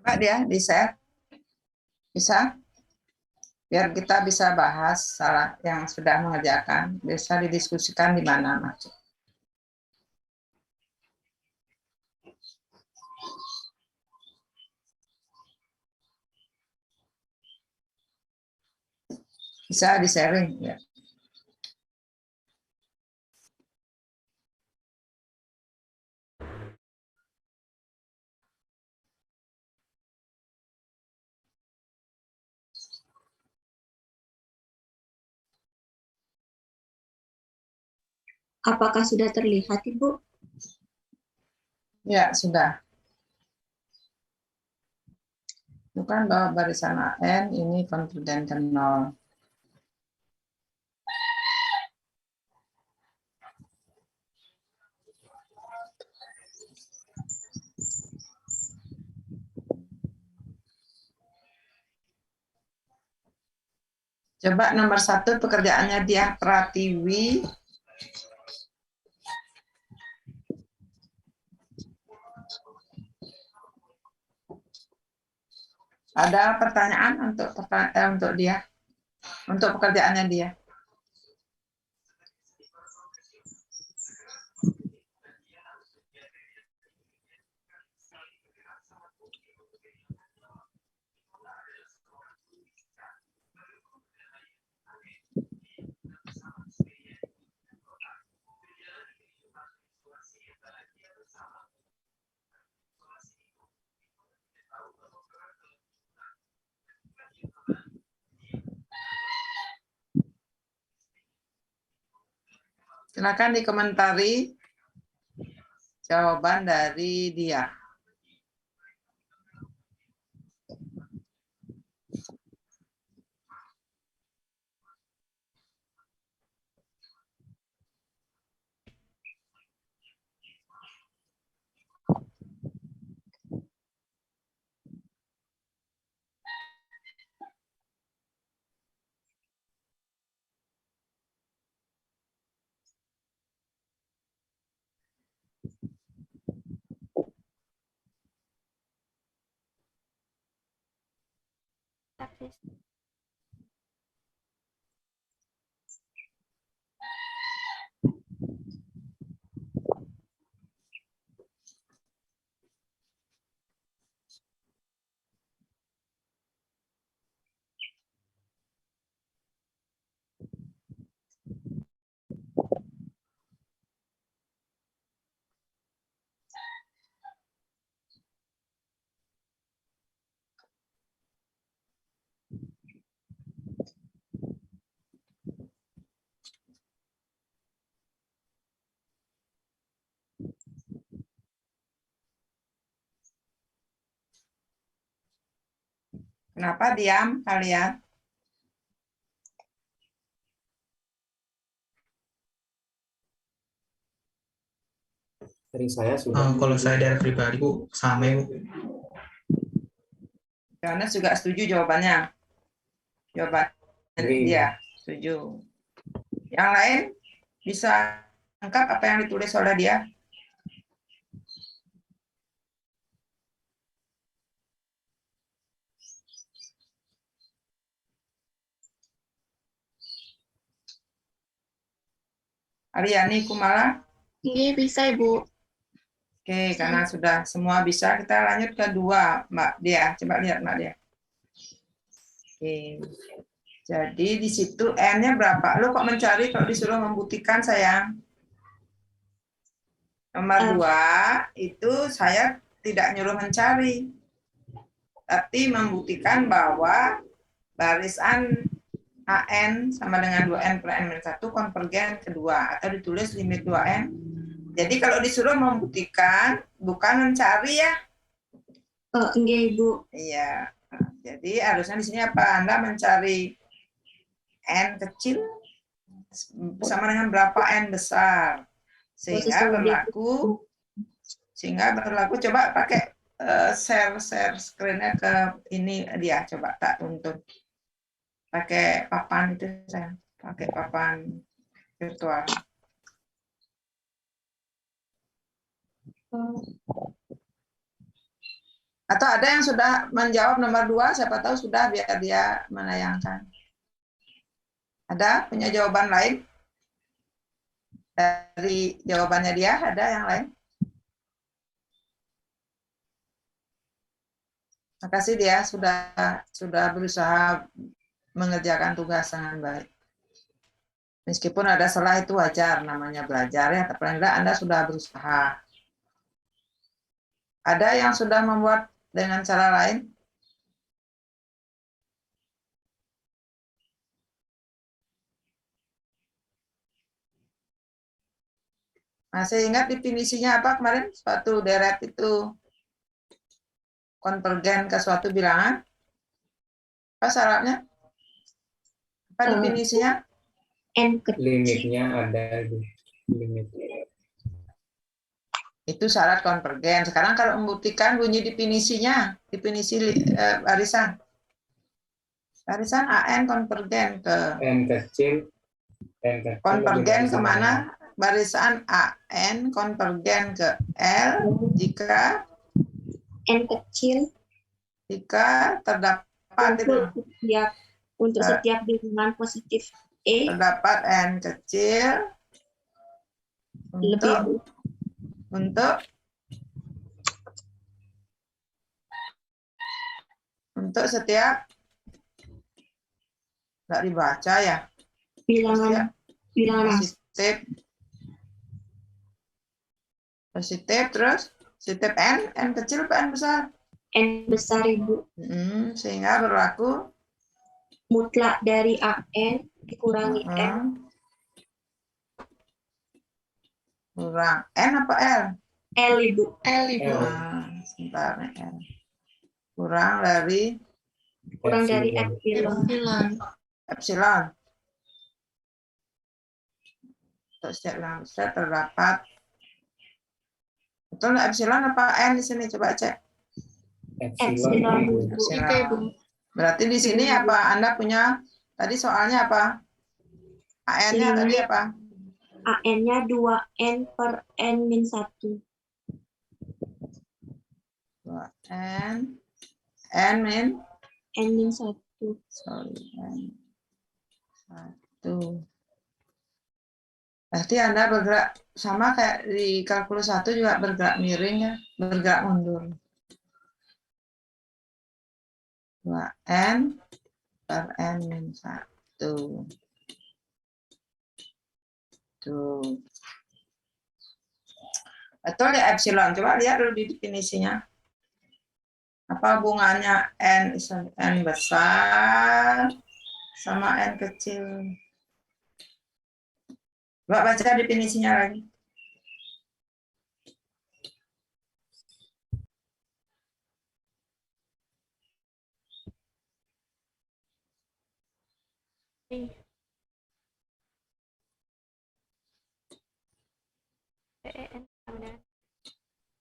Pak dia di-share. Bisa? Biar kita bisa bahas salah yang sudah mengerjakan, bisa didiskusikan di mana maksud. Bisa di-sharing ya. Apakah sudah terlihat, Ibu? Ya, sudah. Bukan bahwa barisan AN ini konfiden ke 0. Coba nomor 1 pekerjaannya dia Pratiwi. Ada pertanyaan untuk dia, untuk pekerjaannya dia? Silakan dikomentari jawaban dari dia. Kenapa diam kalian? Dari saya sudah. Kalau saya dari pribadi Bu, sama Bu. Johannes juga setuju jawabannya. Jawaban dia setuju. Yang lain bisa angkat apa yang ditulis oleh dia? Ariani Kumala? Iya, bisa, Ibu. Oke, karena sudah semua bisa, kita lanjut ke 2, Mbak Dia. Coba lihat, Mbak Dia. Oke. Jadi di situ N-nya berapa? Lo kok mencari kalau disuruh membuktikan, sayang? Nomor 2, itu saya tidak nyuruh mencari. Tapi membuktikan bahwa barisan AN sama dengan 2N per N-1 konvergen kedua, atau ditulis limit 2N. Jadi kalau disuruh membuktikan, bukan mencari ya. Oh, enggak, Ibu. Iya. Nah, jadi harusnya di sini apa? Anda mencari N kecil sama dengan berapa N besar. Sehingga berlaku coba pakai share screen-nya ke ini dia, coba tak tuntun. Pakai papan itu saya, pakai papan virtual. Atau ada yang sudah menjawab nomor 2, siapa tahu sudah, biar dia menayangkan. Ada punya jawaban lain? Dari jawabannya dia, ada yang lain? Makasih dia sudah berusaha mengerjakan tugas dengan baik. Meskipun ada salah itu wajar, namanya belajar ya, tapi paling tidak Anda sudah berusaha. Ada yang sudah membuat dengan cara lain? Masih ingat definisinya apa kemarin? Suatu deret itu konvergen ke suatu bilangan? Apa syaratnya? Apa definisinya? N kecil. Limitnya ada di limitnya. Itu syarat konvergen. Sekarang kalau membuktikan bunyi definisinya, definisi barisan. Barisan AN konvergen ke N kecil konvergen lebih kemana? Barisan AN konvergen ke L jika N kecil terdapat itu untuk setiap bilangan positif E terdapat N kecil lebih untuk setiap nggak dibaca ya bilangan positif terus positif N kecil apa N besar? N besar Ibu. Sehingga berlaku Mutlak dari AN dikurangi N. Kurang N apa L? L Ibu. Sebentar nih L. Kurang dari epsilon. Epsilon. Untuk setiap bilangan besar terdapat. Betul nggak epsilon apa N di sini? Coba cek. Epsilon. Berarti di sini apa? Anda punya tadi soalnya apa? AN-nya tadi apa? AN-nya 2N per N min 1. 2N. N min? N min 1. Sorry, N. 1. Berarti Anda bergerak sama kayak di kalkulus 1 juga bergerak miring ya, bergerak mundur. 2N per N min 1. Tuh. Betul ya epsilon. Coba lihat dulu di definisinya. Apa hubungannya N besar sama N kecil? Coba baca definisinya lagi.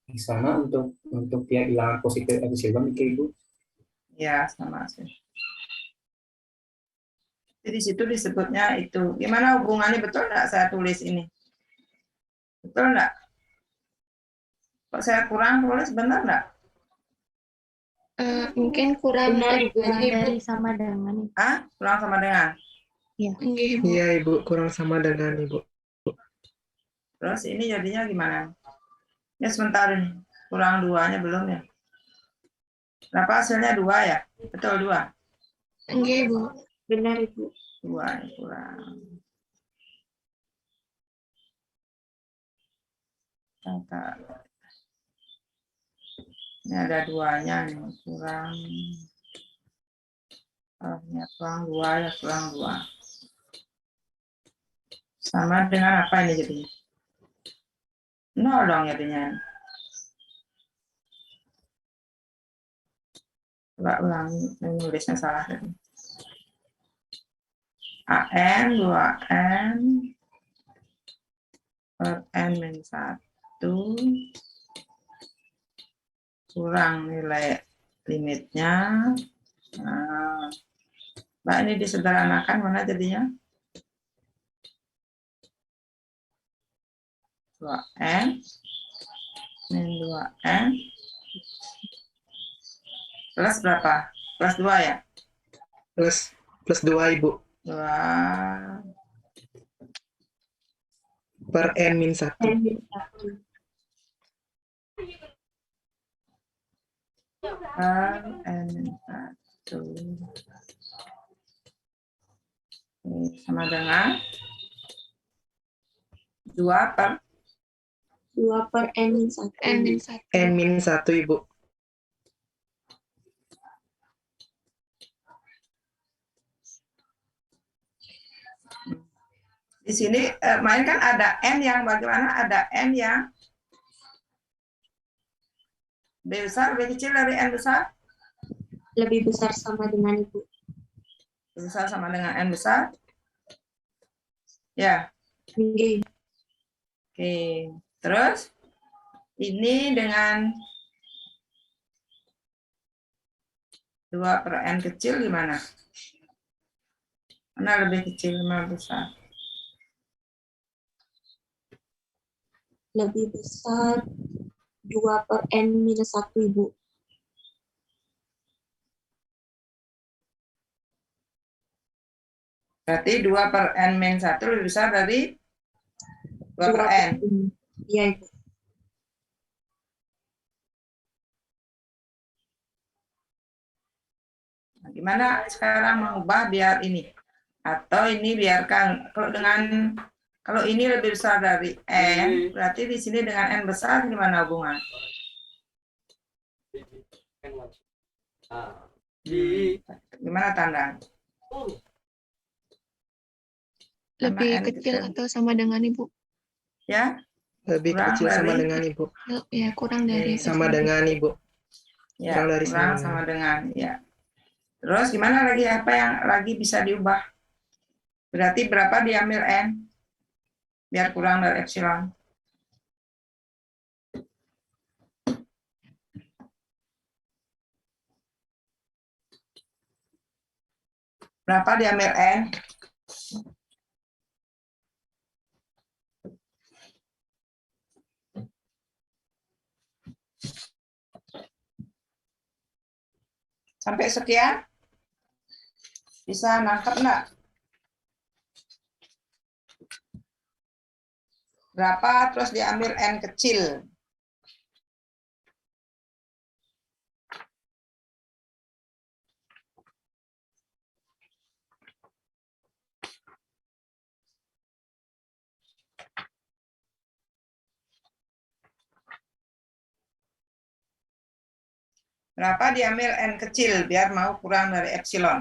Di sana untuk tiap bilangan positif epsilon Ibu. Ya, sama sih. Jadi di situ disebutnya itu. Gimana hubungannya, betul nggak saya tulis ini? Betul nggak? Kok saya kurang tulis, benar nggak? Mungkin kurang dari sama dengan. Kurang sama dengan? Iya Ibu, kurang sama dengan Ibu. Terus ini jadinya gimana? Ya sebentar ini. Kurang 2-nya belum ya? Kenapa hasilnya 2 ya? Betul 2? Enggak Ibu. Benar Ibu. 2 kurang. Ini ada 2-nya nih, kurang. Ini kurang 2 ya, kurang 2. Sama dengan apa ini jadinya? 0 dong jadinya. Coba ulangi, menulisnya salah tadi. AN 2N per N min 1 kurang nilai limitnya. Nah, Mbak ini disederhanakan mana jadinya? 2N min 2N Plus berapa? Plus 2 ya? Plus 2 Ibu. 2 Per N min 1. N min 1. per N min 1. Sama dengan 2 per 2 per N min 1. N min 1. N min 1 Ibu. di sini main kan ada N yang bagaimana? Ada N yang B besar, lebih kecil dari N besar? Lebih besar sama dengan Ibu. B besar sama dengan N besar? Ya, Oke. oke. Terus ini dengan 2 per N kecil gimana? Mana lebih kecil, mana besar? Lebih besar 2 per N minus 1 Ibu. Berarti 2 per N min 1 lebih besar dari 2 per N. Iya Ibu. Nah, gimana sekarang mengubah biar ini? Atau ini biarkan, kalau ini lebih besar dari N, berarti di sini dengan N besar gimana hubungan? Gimana tanda? Lebih N kecil atau sama dengan Ibu? Ya, Lebih Kurang kecil sama dari- dengan Ibu. Ya, kurang dari Sama dengan Ibu. ya, Kurang dari kurang 9. sama dengan ya. Terus gimana lagi, apa yang lagi bisa diubah? Berarti berapa diambil N? Biar kurang dari epsilon. Berapa diambil N? Sampai sekian? Bisa nangkep enggak? Berapa terus diambil N kecil? Berapa diambil N kecil biar mau kurang dari epsilon?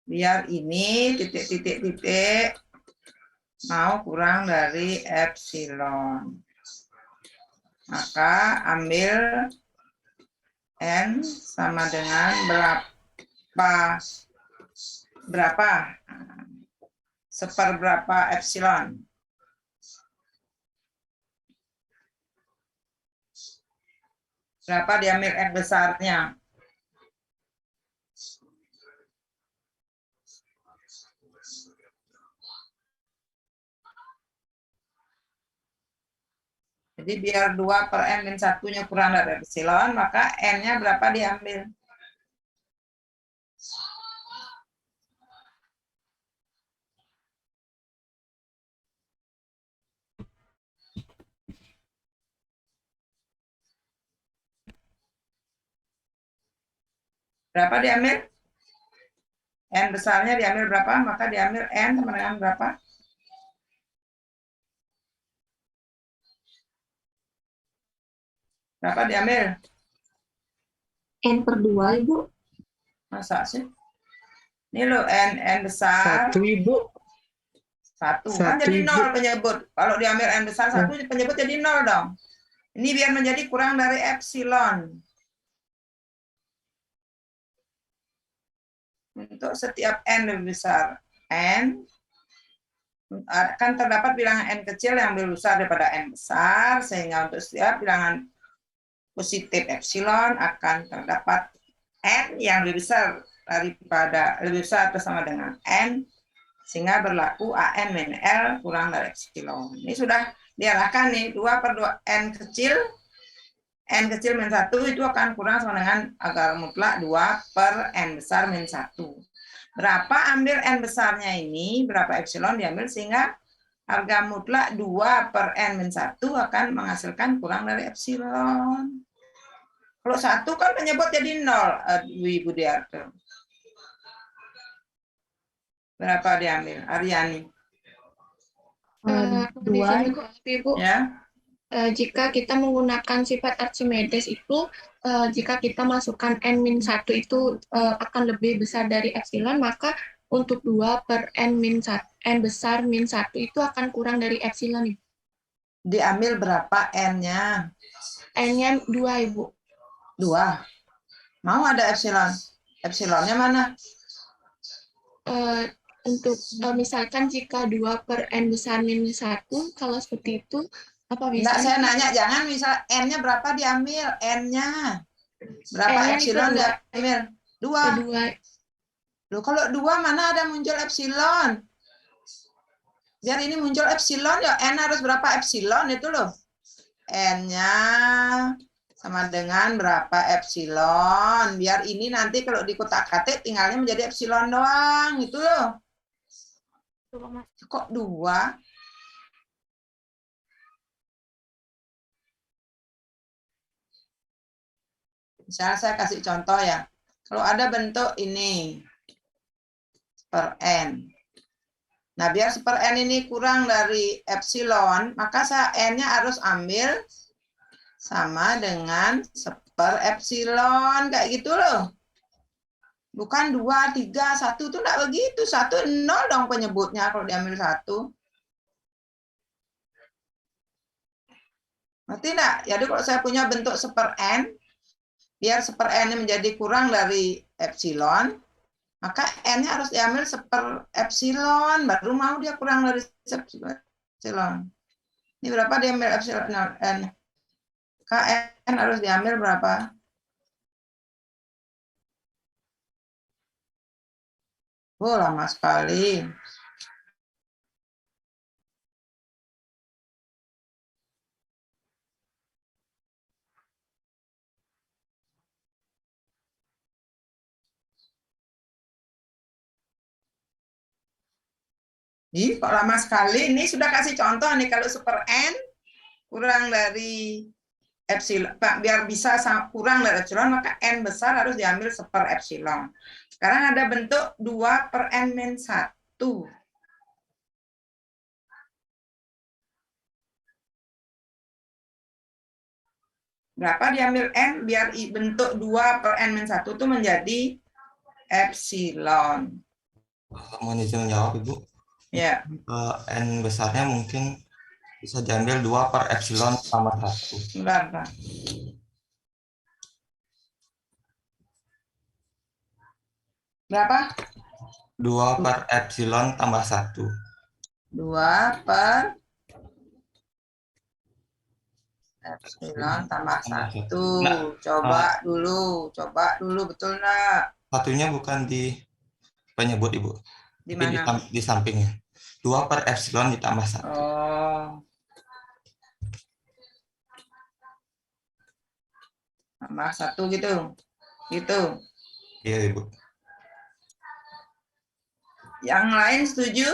Biar ini titik-titik-titik mau kurang dari epsilon. Maka ambil N sama dengan berapa? Berapa? Seperberapa epsilon? Berapa diambil N besarnya? Jadi biar 2 per N min 1-nya kurang dari epsilon, maka N-nya berapa diambil? Berapa diambil? N besarnya diambil berapa? Maka diambil N sama dengan berapa? Berapa diambil? N per 2 Ibu. Masa sih? Ini loh N besar. 1 Ibu. 1. Kan jadi 0 penyebut. Kalau diambil N besar 1, penyebut jadi 0 dong. Ini biar menjadi kurang dari epsilon. Untuk setiap N lebih besar N, akan terdapat bilangan n kecil yang lebih besar daripada n besar, sehingga untuk setiap bilangan positif epsilon akan terdapat n yang lebih besar atau sama dengan n, sehingga berlaku AN min L kurang dari epsilon. Ini sudah diarahkan nih, 2/2 n kecil min 1 itu akan kurang sama dengan agar mutlak 2/n besar min 1. Berapa ambil n besarnya ini, berapa epsilon diambil, sehingga harga mutlak 2/n min 1 akan menghasilkan kurang dari epsilon. Kalau 1 kan penyebut jadi 0, Ibu Diarto. Berapa diambil, Aryani? Di sini berarti, Bu, Ya, jika kita menggunakan sifat Archimedes itu, jika kita masukkan n-1 itu akan lebih besar dari epsilon, maka untuk 2/n-1, n besar min 1 itu akan kurang dari epsilon, Ibu. diambil berapa n-nya? N-nya 2, Ibu. 2. Mau ada epsilon? Epsilonnya mana? Untuk misalkan jika 2/n besar min 1, kalau seperti itu, apa Enggak, bisa? saya nanya, jangan misal n-nya berapa diambil, n-nya. Berapa N-nya epsilon itu diambil? 2. Kedua, Loh, kalau 2 mana ada muncul epsilon? Biar ini muncul epsilon, ya n harus berapa epsilon itu loh. N-nya sama dengan berapa epsilon. Biar ini nanti kalau dikotak-katik tinggalnya menjadi epsilon doang, itu loh. Kok 2? Misalnya saya kasih contoh ya. Kalau ada bentuk ini per n. Nah, biar per n ini kurang dari epsilon, maka saya n-nya harus ambil sama dengan seper epsilon, kayak gitu loh. Bukan 2, 3, 1 itu enggak begitu. 1 0 dong penyebutnya kalau diambil 1. Ngerti enggak? Jadi kalau saya punya bentuk seper n, biar seper n menjadi kurang dari epsilon, maka n-nya harus diambil seper epsilon, baru mau dia kurang dari epsilon. Ini berapa diambil epsilon n? Kn harus diambil berapa? Oh, lama sekali. Ih, kok lama sekali? Ini sudah kasih contoh nih, kalau super n kurang dari epsilon, biar bisa kurang dari epsilon, maka n besar harus diambil seper epsilon. Sekarang ada bentuk 2/n-1. Berapa diambil n? Biar bentuk 2/n-1 itu menjadi epsilon. Mau izin jawab, Ibu. Ya. N besarnya mungkin bisa diambil 2/epsilon tambah 1. Berapa? Berapa? 2/epsilon tambah 1. 2/epsilon tambah 1. Nah, Coba dulu, betul enggak? Satunya bukan di penyebut, Ibu. Di Tapi mana? di sampingnya. 2/epsilon ditambah 1. Oh. Tambah 1 gitu. Gitu. Iya, Ibu. Yang lain setuju?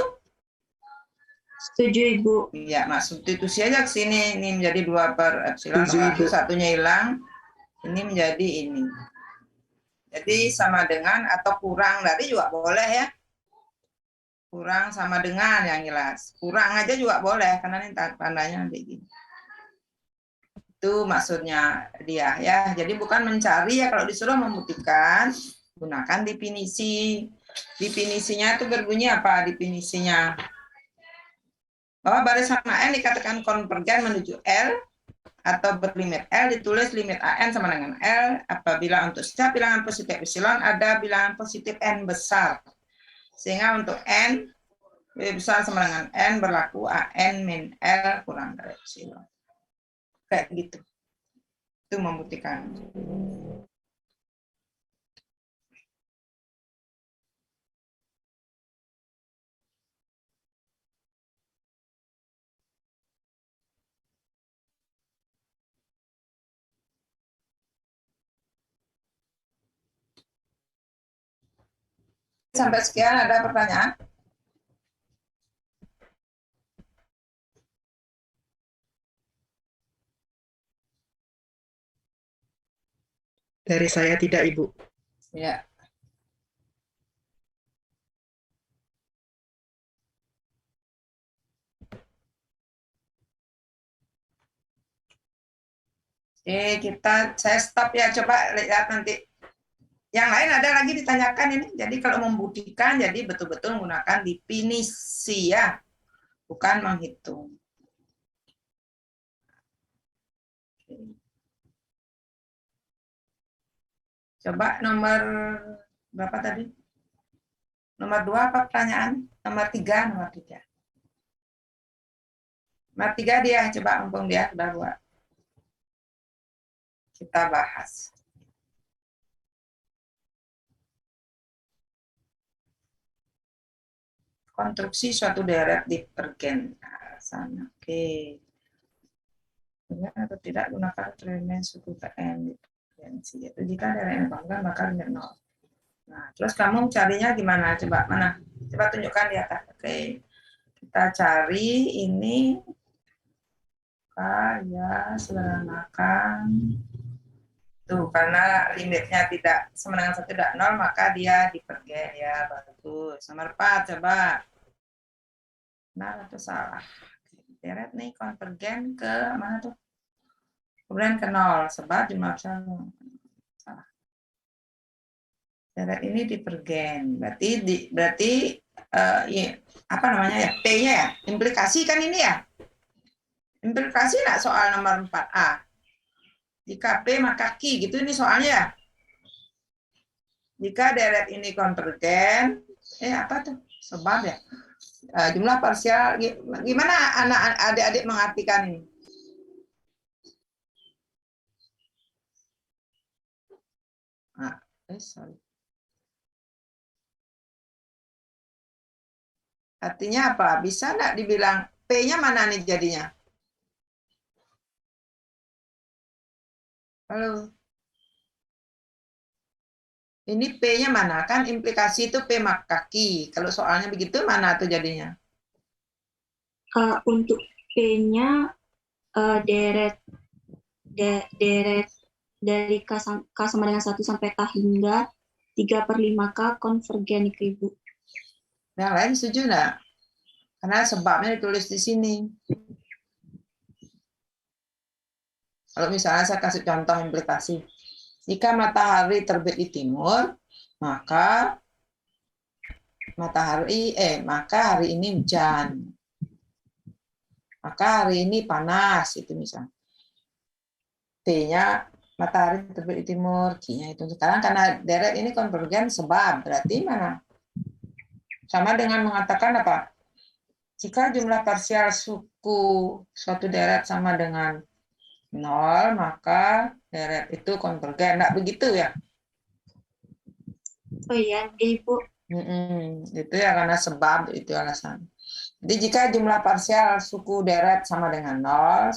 Setuju, Ibu. Iya, nah substitusi aja ke sini. Ini menjadi 2/epsilon, Setuju, Ibu. satunya hilang. Ini menjadi ini. Jadi sama dengan atau kurang dari juga boleh ya. Kurang sama dengan yang jelas. Kurang aja juga boleh, karena ini tandanya nanti gini. Itu maksudnya dia ya. Jadi bukan mencari ya, kalau disuruh membuktikan, gunakan definisi. Definisinya itu berbunyi apa definisinya? Bahwa barisan AN dikatakan konvergen menuju L atau berlimit L, ditulis limit AN sama dengan L apabila untuk setiap bilangan positif epsilon ada bilangan positif N besar. Sehingga untuk N B besar sama dengan N berlaku AN min L kurang dari epsilon. Kayak gitu. Itu membuktikan. Sampai sekian, ada pertanyaan? Dari saya tidak, Ibu. Ya. Saya stop ya, coba lihat nanti. Yang lain ada lagi ditanyakan ini. Jadi kalau membuktikan, jadi betul-betul menggunakan definisi ya, bukan menghitung. Coba nomor berapa tadi? Nomor 2 apa pertanyaan? Nomor 3, nomor 3. Nomor 3 dia, coba mumpung dia sudah buat. Kita bahas. Konstruksi suatu deret divergen. Nah, sana. Oke. Benar atau tidak gunakan treatment suku Tn divergensi. Itu jika deret divergen maka limit 0. Nah, terus kamu carinya gimana? Coba mana? Coba tunjukkan di atas. Oke. Kita cari ini. Ya, sederhanakan. Tuh, karena limitnya tidak sama dengan 1 tidak 0, maka dia divergen ya, bagus. Nomor 4, coba. Benar atau salah? Deret nih konvergen ke mana tuh? Kemudian ke 0, sebab jumlah salah. Deret ini divergen. Berarti ya, apa namanya ya? P-nya ya? Implikasi kan ini ya? Implikasi enggak soal nomor 4A? Jika P maka Q, gitu ini soalnya ya. Jika deret ini konvergen, apa tuh? Sebab ya. Jumlah parsial, gimana adik-adik mengartikan ini? Sorry. Artinya apa? Bisa enggak dibilang P-nya mana nih jadinya? Halo. Ini P-nya mana? Kan implikasi itu P maka Q. Kalau soalnya begitu, mana tuh jadinya? Untuk P-nya deret dari K sama dengan 1 sampai K hingga 3/5K konvergen, Ibu. Yang lain setuju enggak? Karena sebabnya ditulis di sini. Kalau misalnya saya kasih contoh implikasi. Jika matahari terbit di timur, maka hari ini hujan. Maka hari ini panas, itu misalnya. T-nya matahari terbit di timur, Q-nya itu. Sekarang karena deret ini konvergen sebab, berarti mana? Sama dengan mengatakan apa? Jika jumlah parsial suku suatu deret sama dengan 0, maka deret itu konvergen. Enggak begitu ya? Oh iya, Ibu. Itu ya karena sebab, itu alasan. Jadi jika jumlah parsial suku deret sama dengan 0,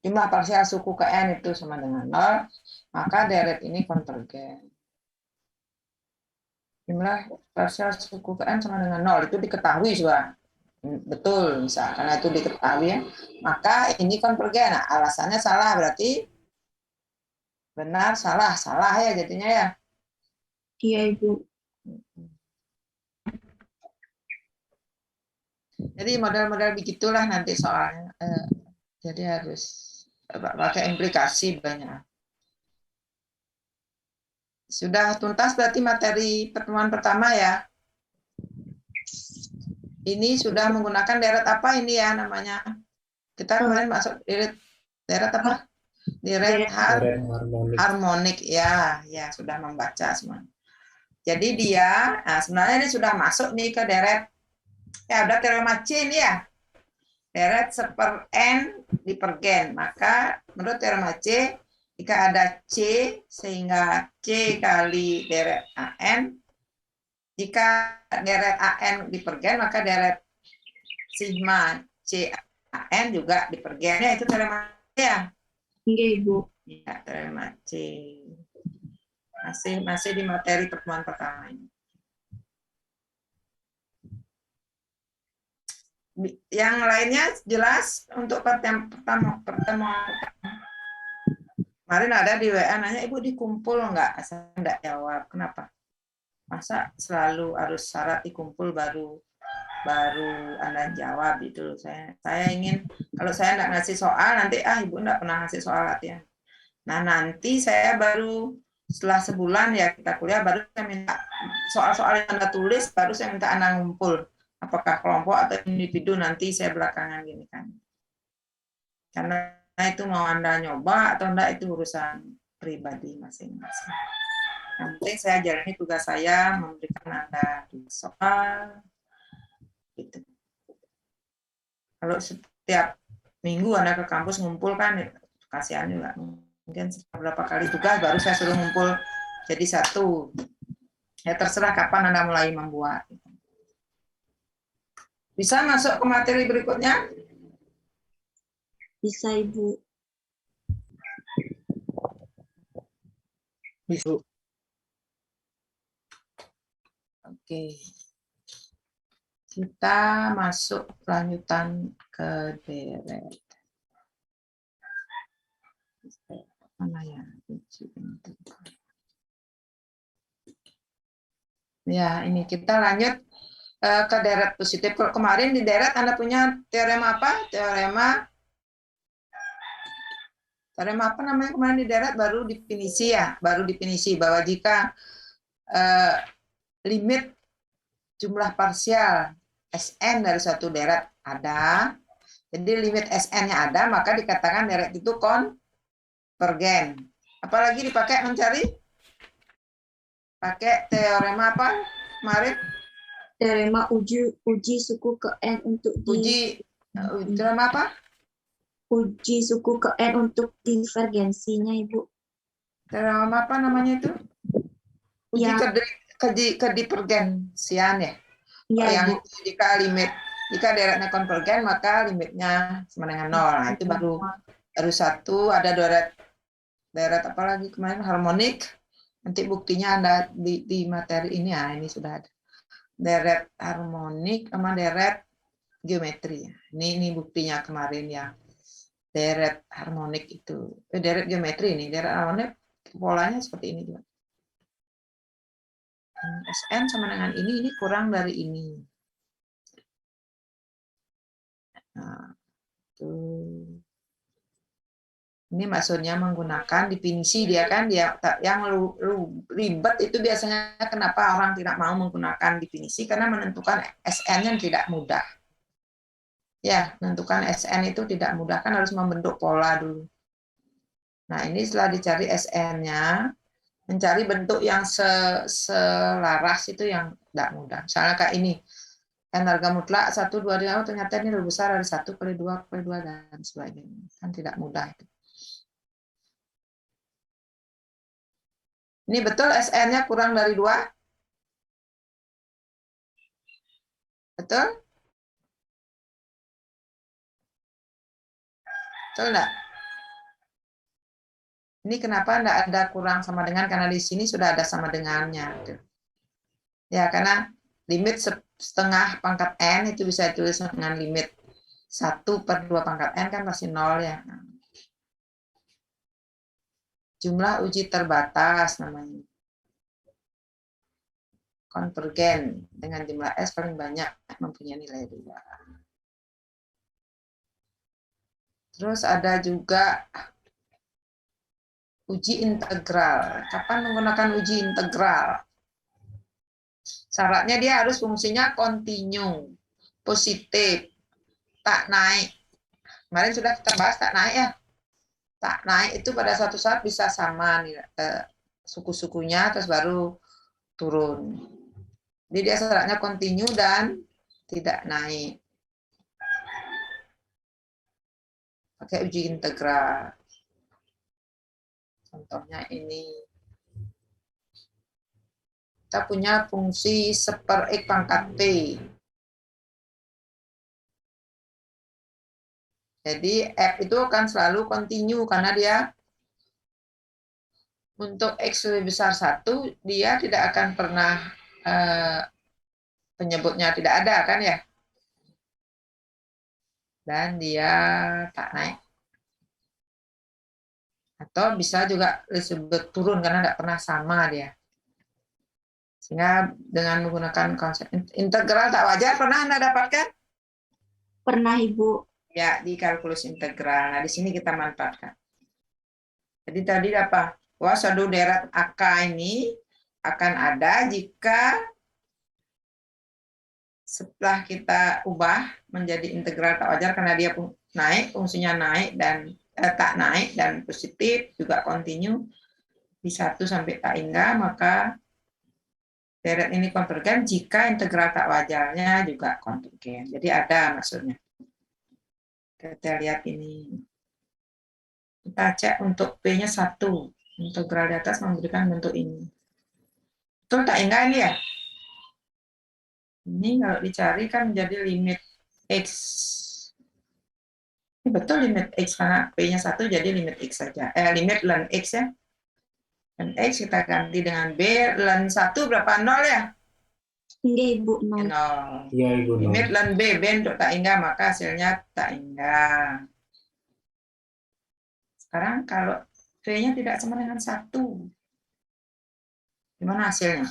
jumlah parsial suku ke N itu sama dengan 0, maka deret ini konvergen. Jumlah parsial suku ke N sama dengan 0, itu diketahui sudah. Betul, misalnya karena itu diketahui ya, maka ini konvergen. Nah, alasannya salah berarti benar, salah ya jadinya ya. Iya, Ibu. Jadi model-model begitulah nanti soalnya. Jadi harus pakai implikasi banyak. Sudah tuntas berarti materi pertemuan pertama ya. Ini sudah menggunakan deret apa ini ya namanya? Kita kemarin masuk deret apa? Deret harmonik ya, sudah membaca semua. Jadi dia, nah sebenarnya ini sudah masuk nih ke deret Ya, ada teorema C ini ya. Deret seper N dipergen. Maka menurut teorema C, jika ada C sehingga C kali deret AN, jika deret AN dipergen, maka deret sigma C AN juga dipergen. Ya, itu teorema C ya. Nggih, Ibu. Ya, teorema C. Masih di materi pertemuan pertama ini. Yang lainnya jelas untuk pertemuan pertama. Kemarin ada di WA nanya, Ibu dikumpul nggak? Saya nggak jawab. Kenapa? Masa selalu harus syarat dikumpul baru Anda jawab itu. Saya ingin, kalau saya nggak ngasih soal, nanti Ibu nggak pernah ngasih soal latihan. Nah, nanti saya baru setelah sebulan ya kita kuliah, baru saya minta soal-soal yang Anda tulis, baru saya minta Anda ngumpul. Apakah kelompok atau individu, nanti saya belakangan gini kan. Karena itu mau Anda nyoba atau enggak, itu urusan pribadi masing-masing. Yang penting saya jalani tugas saya, memberikan Anda soal. Gitu. Kalau setiap minggu Anda ke kampus ngumpul kan, kasihan juga. Mungkin beberapa kali tugas baru saya suruh ngumpul jadi satu. Ya terserah kapan Anda mulai membuat. Bisa masuk ke materi berikutnya? Bisa, Ibu. Bisa. Oke. Kita masuk lanjutan ke deret. Mana ya? Ya, ini kita lanjut ke deret positif. Kalau kemarin di deret Anda punya teorema apa? Teorema apa namanya kemarin di deret? Baru definisi ya, baru definisi bahwa jika limit jumlah parsial SN dari suatu deret ada, jadi limit SN-nya ada, maka dikatakan deret itu konvergen. Apalagi dipakai mencari? Pakai teorema apa kemarin? Teorema uji suku ke N untuk Teorema apa? Uji suku ke N untuk divergensinya, Ibu. Teorema apa namanya itu? Uji Ya. kedivergensian ya? Ya, yang Ibu. itu jika deretnya konvergen, maka limitnya sama dengan 0. Nah, itu baru satu. Ada deret apa lagi kemarin? Harmonik. Nanti buktinya Anda di materi ini, ini sudah ada. Deret harmonik sama deret geometri. Ini buktinya kemarin ya. Deret harmonik itu. Deret geometri ini. Deret harmonik polanya seperti ini juga. SN sama dengan ini kurang dari ini. Nah, ini maksudnya menggunakan definisi dia kan, yang ribet itu biasanya kenapa orang tidak mau menggunakan definisi, karena menentukan SN-nya tidak mudah. Ya, menentukan SN itu tidak mudah, kan harus membentuk pola dulu. Nah, ini setelah dicari SN-nya, mencari bentuk yang selaras itu yang tidak mudah. Misalnya kayak ini, N harga mutlak 1, 2, 3, ternyata ini lebih besar dari 1 kali 2 kali 2 dan sebagainya. Kan tidak mudah itu. Ini betul SN-nya kurang dari 2? Betul? Betul enggak? Ini kenapa enggak ada kurang sama dengan, karena di sini sudah ada sama dengannya. Ya, karena limit setengah pangkat N itu bisa ditulis dengan limit 1/2 pangkat N kan pasti 0 ya. Jumlah uji terbatas namanya. Konvergen dengan jumlah S paling banyak mempunyai nilai 2. Terus ada juga uji integral. Kapan menggunakan uji integral? Syaratnya dia harus fungsinya kontinu, positif, tak naik. Kemarin sudah kita bahas tak naik ya. Tak naik itu pada suatu saat bisa sama nih, suku-sukunya terus baru turun. Jadi dia syaratnya kontinu dan tidak naik. Pakai uji integral. Contohnya ini. Kita punya fungsi 1/x pangkat P. Jadi F itu akan selalu continue karena dia untuk X lebih besar 1, dia tidak akan pernah penyebutnya tidak ada kan ya. Dan dia tak naik. Atau bisa juga disebut turun karena tidak pernah sama dia. Sehingga dengan menggunakan konsep integral tak wajar pernah Anda dapatkan? Pernah, Ibu. Ya, di kalkulus integral. Nah, di sini kita manfaatkan. Jadi tadi apa? Wah, suatu deret AK ini akan ada jika setelah kita ubah menjadi integral tak wajar karena dia naik, fungsinya naik dan tak naik dan positif juga continue di 1 sampai tak hingga, maka deret ini konvergen jika integral tak wajarnya juga konvergen. Jadi ada maksudnya. Kita lihat ini. Kita cek untuk P-nya 1. Integral di atas memberikan bentuk ini. Betul tak hingga ini ya? Ini kalau dicari kan menjadi limit X. Ini betul limit X karena P-nya 1 jadi limit X saja. Limit ln X ya. Ln X kita ganti dengan B. Ln 1 berapa? 0 ya? Enggak, Ibu. 0. 0. Iya, Ibu. Limit ln B. B untuk tak hingga maka hasilnya tak hingga. Sekarang kalau V-nya tidak sama dengan 1. Gimana hasilnya?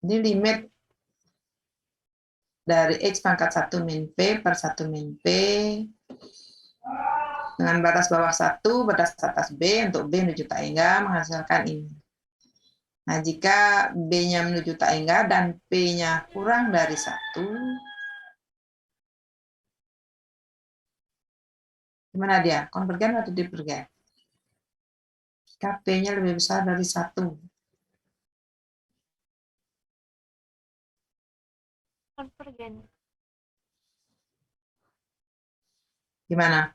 Jadi limit dari X pangkat 1 min P per 1 min P dengan batas bawah 1, batas atas B untuk B menuju tak hingga menghasilkan ini. Nah, jika B-nya menuju tak hingga dan P-nya kurang dari 1, gimana dia? Konvergen atau divergen? Jika P-nya lebih besar dari 1. Konvergen. Gimana?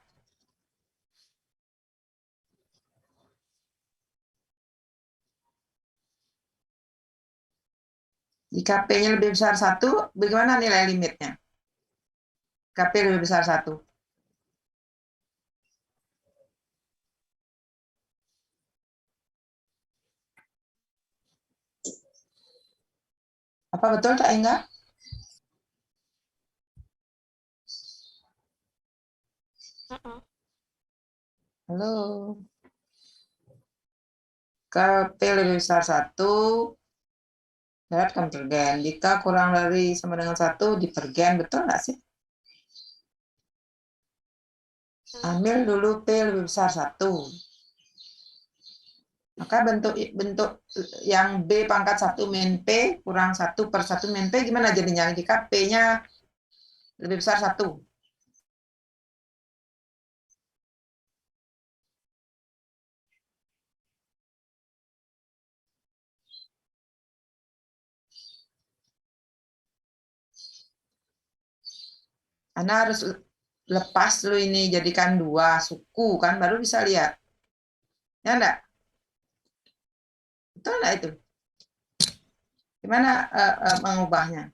Jika P-nya lebih besar 1, bagaimana nilai limitnya? Jika P lebih besar 1. Apa betul tak Enggak? Halo. Jika P lebih besar 1, deret konvergen. Jika kurang dari sama dengan 1, divergen. Betul nggak sih? Ambil dulu P lebih besar 1. Maka bentuk yang B pangkat 1 min P kurang 1 per 1 min P gimana jadinya? Jika P-nya lebih besar 1. Anda harus lepas dulu ini, jadikan 2 suku kan, baru bisa lihat. Ya enggak? Betul enggak itu? Gimana mengubahnya?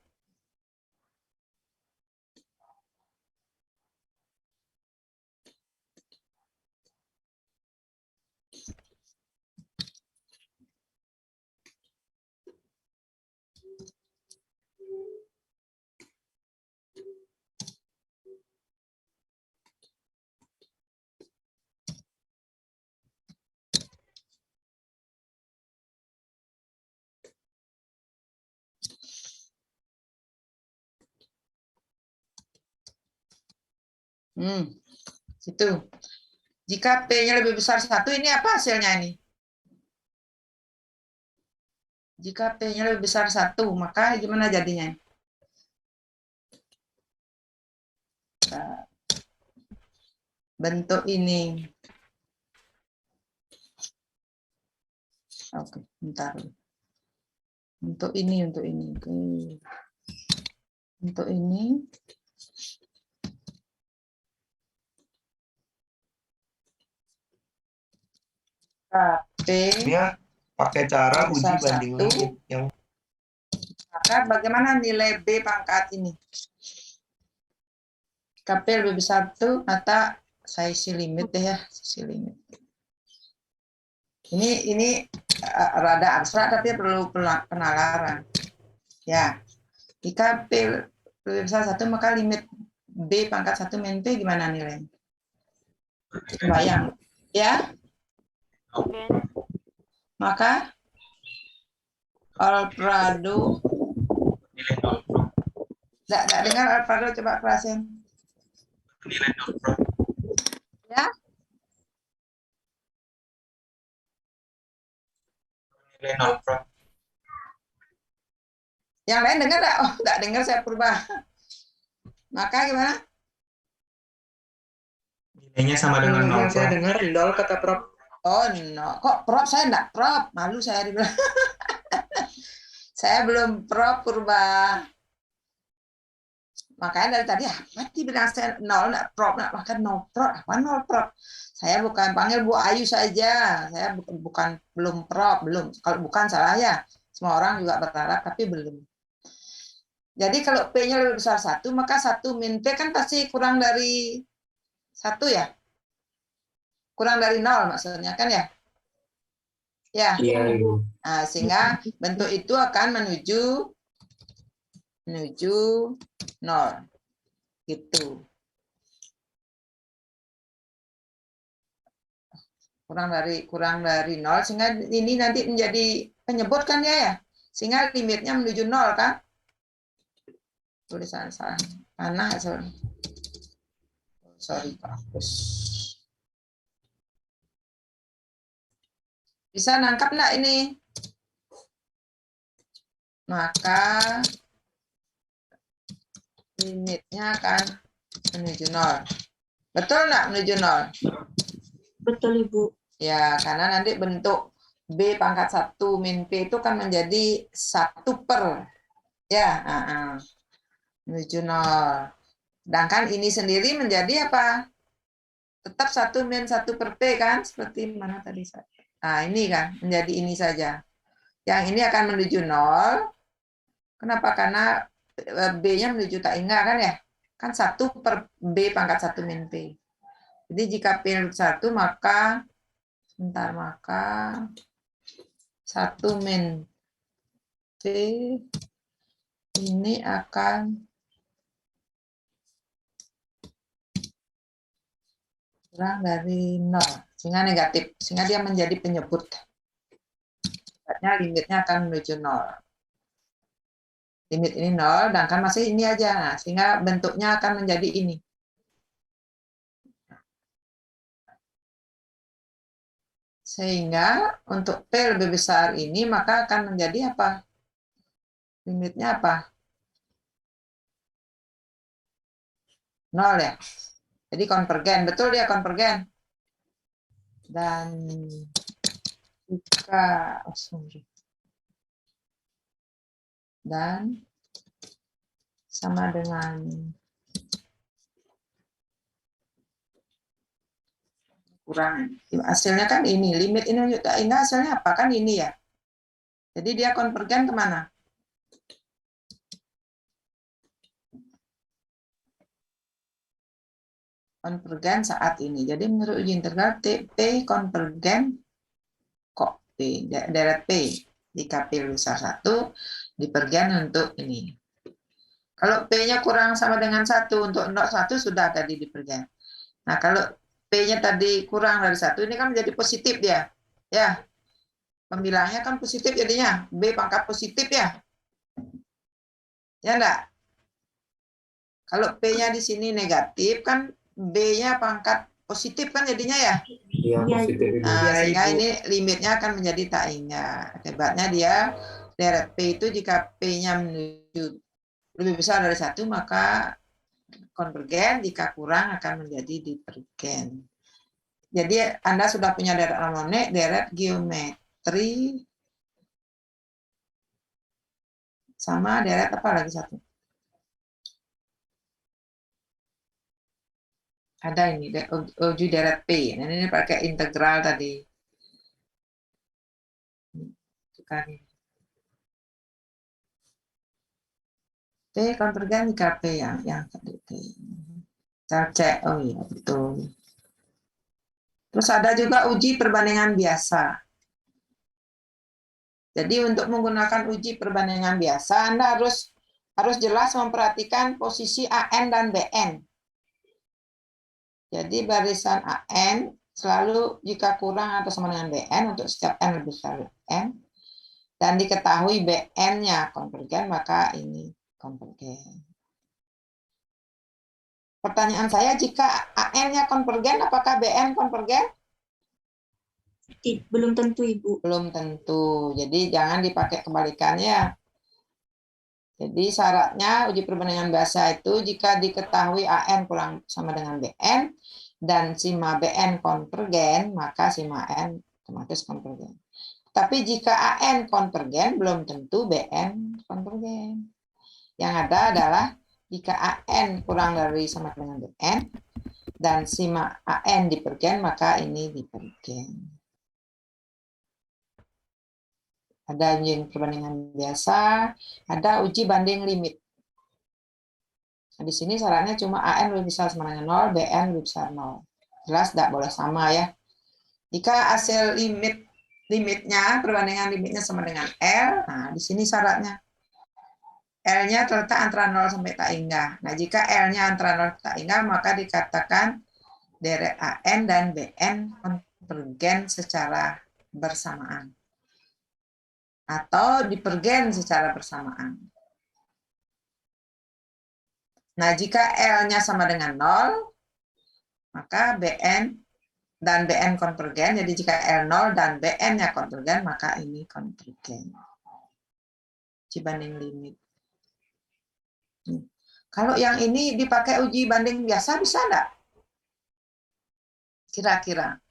Situ. Jika P-nya lebih besar 1, ini apa hasilnya ini? Jika P-nya lebih besar 1, maka gimana jadinya? Bentuk ini. Oke, bentar. Untuk ini. Oke. Untuk ini. KP Dia pakai cara uji besar banding 1. limit yang Maka bagaimana nilai B pangkat ini? KP lebih besar tuh, mata saya isi limit deh ya, isi limit. Ini rada abstrak tapi perlu penalaran. Ya, jika P lebih besar 1 maka limit B pangkat 1 min P gimana nilainya? Bayang. Ya? Maka Alfredo nilai 0 Prof. Nggak dengar Alfredo, coba kerasin. Nilai 0 Prof. Ya? Nilai 0 Prof. Yang lain dengar nggak? Oh, nggak dengar, saya purba. Maka gimana? Nilainya sama dengan 0 Yang saya Prof. dengar 0 kata Prof. Oh, no. Kok Prof? Saya enggak Prof. Malu saya dibilang. Saya belum Prof purba. Makanya dari tadi, apa dibilang saya 0, enggak Prof. Enggak, maka no Prof. Apa 0 Prof? Saya bukan panggil Bu Ayu saja. Saya bukan belum Prof. Belum. Kalau bukan salah ya. Semua orang juga berharap, tapi belum. Jadi kalau P-nya lebih besar 1, maka 1 min P kan pasti kurang dari 1 ya? Kurang dari 0 maksudnya kan ya? Ya. Iya, Ibu. Nah, sehingga bentuk itu akan menuju 0. Gitu. Kurang dari 0 sehingga ini nanti menjadi penyebut kan ya? Sehingga limitnya menuju 0 kan? Tulisan salah. Panah, sorry Pak. Bisa nangkap enggak ini? Maka limitnya akan menuju 0. Betul enggak menuju 0? Betul, Ibu. Ya, karena nanti bentuk B pangkat 1 min P itu kan menjadi 1 per. Ya, menuju 0. Sedangkan ini sendiri menjadi apa? Tetap 1 min 1 per P kan? Seperti mana tadi? Nah, ini kan menjadi ini saja. Yang ini akan menuju 0. Kenapa? Karena B-nya menuju tak hingga kan ya? Kan 1 per B pangkat 1 min P. Jadi jika P 1 maka 1 min P ini akan kurang dari 0. Sehingga negatif. Sehingga dia menjadi penyebut. Limitnya akan menuju 0. Limit ini 0, sedangkan masih ini aja. Nah, sehingga bentuknya akan menjadi ini. Sehingga untuk P lebih besar ini, maka akan menjadi apa? Limitnya apa? 0 ya? Jadi konvergen. Betul dia konvergen. Dan jika... dan sama dengan kurang. Hasilnya kan ini. Limit ini enggak, hasilnya apa? Kan ini ya. Jadi dia konvergen kemana? Konvergen saat ini. Jadi menurut uji integral P konvergen kok P, deret P. Jika P besar 1, dipergen untuk ini. Kalau P-nya kurang sama dengan 1, untuk 1 sudah tadi dipergen. Nah, kalau P-nya tadi kurang dari 1, ini kan menjadi positif dia. Ya, pembilangnya kan positif jadinya. B pangkat positif ya. Ya enggak? Kalau P-nya di sini negatif, kan B-nya pangkat positif kan jadinya ya? Iya, positif, Ibu. Nah, Ya, sehingga Ibu. ini limitnya akan menjadi tak ingat. Akibatnya dia deret P itu jika P-nya menuju lebih besar dari 1, maka konvergen, jika kurang akan menjadi divergen. Jadi Anda sudah punya deret harmonik, deret geometri, sama deret apa lagi satu? Ada ini, uji deret P. Nah, ini pakai integral tadi. Bukan ini. P konvergen jika P yang tadi P. Kita cek, oh iya betul. Terus ada juga uji perbandingan biasa. Jadi untuk menggunakan uji perbandingan biasa, Anda harus jelas memperhatikan posisi AN dan BN. Jadi barisan AN selalu jika kurang atau sama dengan BN untuk setiap N lebih besar dari N, dan diketahui BN-nya konvergen, maka ini konvergen. Pertanyaan saya, jika AN-nya konvergen, apakah BN konvergen? Belum tentu, Ibu. Belum tentu. Jadi jangan dipakai kebalikannya. Jadi syaratnya uji perbandingan biasa itu jika diketahui AN kurang sama dengan BN dan sima BN konvergen, maka sima N otomatis konvergen. Tapi jika AN konvergen, belum tentu BN konvergen. Yang ada adalah jika AN kurang dari sama dengan BN dan sima AN divergen, maka ini divergen. Ada uji perbandingan biasa, ada uji banding limit. Nah, di sini syaratnya cuma AN lebih besar sama dengan 0, BN lebih besar 0. Jelas tidak boleh sama ya. Jika hasil limitnya, perbandingan limitnya sama dengan L, nah di sini syaratnya. L-nya terletak antara 0 sampai tak hingga. Nah, jika L-nya antara 0 sampai tak hingga, maka dikatakan deret AN dan BN konvergen secara bersamaan. Atau divergen secara bersamaan. Nah, jika L-nya sama dengan 0, maka BN dan BN konvergen. Jadi jika L 0 dan BN-nya konvergen, maka ini konvergen. Uji banding limit. Kalau yang ini dipakai uji banding biasa, bisa enggak? Kira-kira.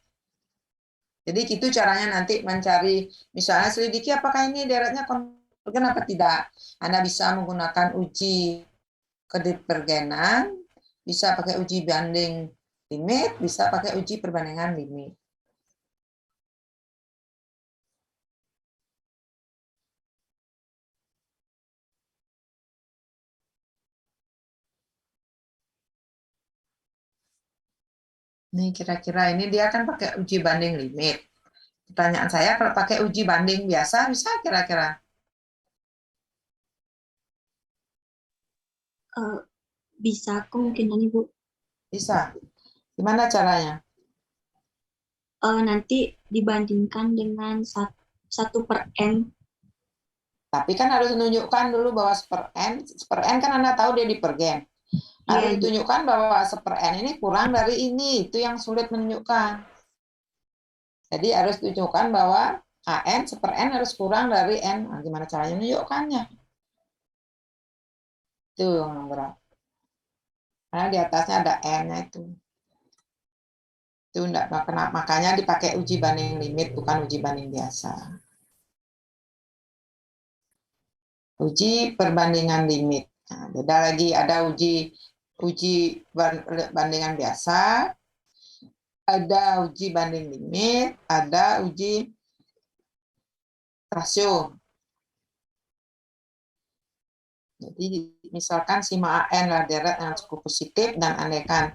Jadi itu caranya nanti mencari, misalnya selidiki apakah ini deretnya konvergen apa tidak. Anda bisa menggunakan uji kedivergenan, bisa pakai uji banding limit, bisa pakai uji perbandingan limit. Nih kira-kira ini dia kan pakai uji banding limit. Pertanyaan saya, kalau pakai uji banding biasa bisa kira-kira? Bisa kemungkinan, Ibu. Bisa. Gimana caranya? Nanti dibandingkan dengan 1/n. Tapi kan harus menunjukkan dulu bahwa per n kan Anda tahu dia divergen. Harus Iya, Ibu. ditunjukkan bahwa per n ini kurang dari ini, itu yang sulit menunjukkan. Jadi harus ditunjukkan bahwa AN per n harus kurang dari n. Nah, gimana caranya menunjukkannya? Itu yang berat. Karena di atasnya ada n-nya itu. Itu enggak, makanya dipakai uji banding limit, bukan uji banding biasa. Uji perbandingan limit. Nah, beda lagi, ada uji bandingan biasa, ada uji banding limit, ada uji rasio. Jadi misalkan sima AN adalah deret yang cukup positif dan andaikan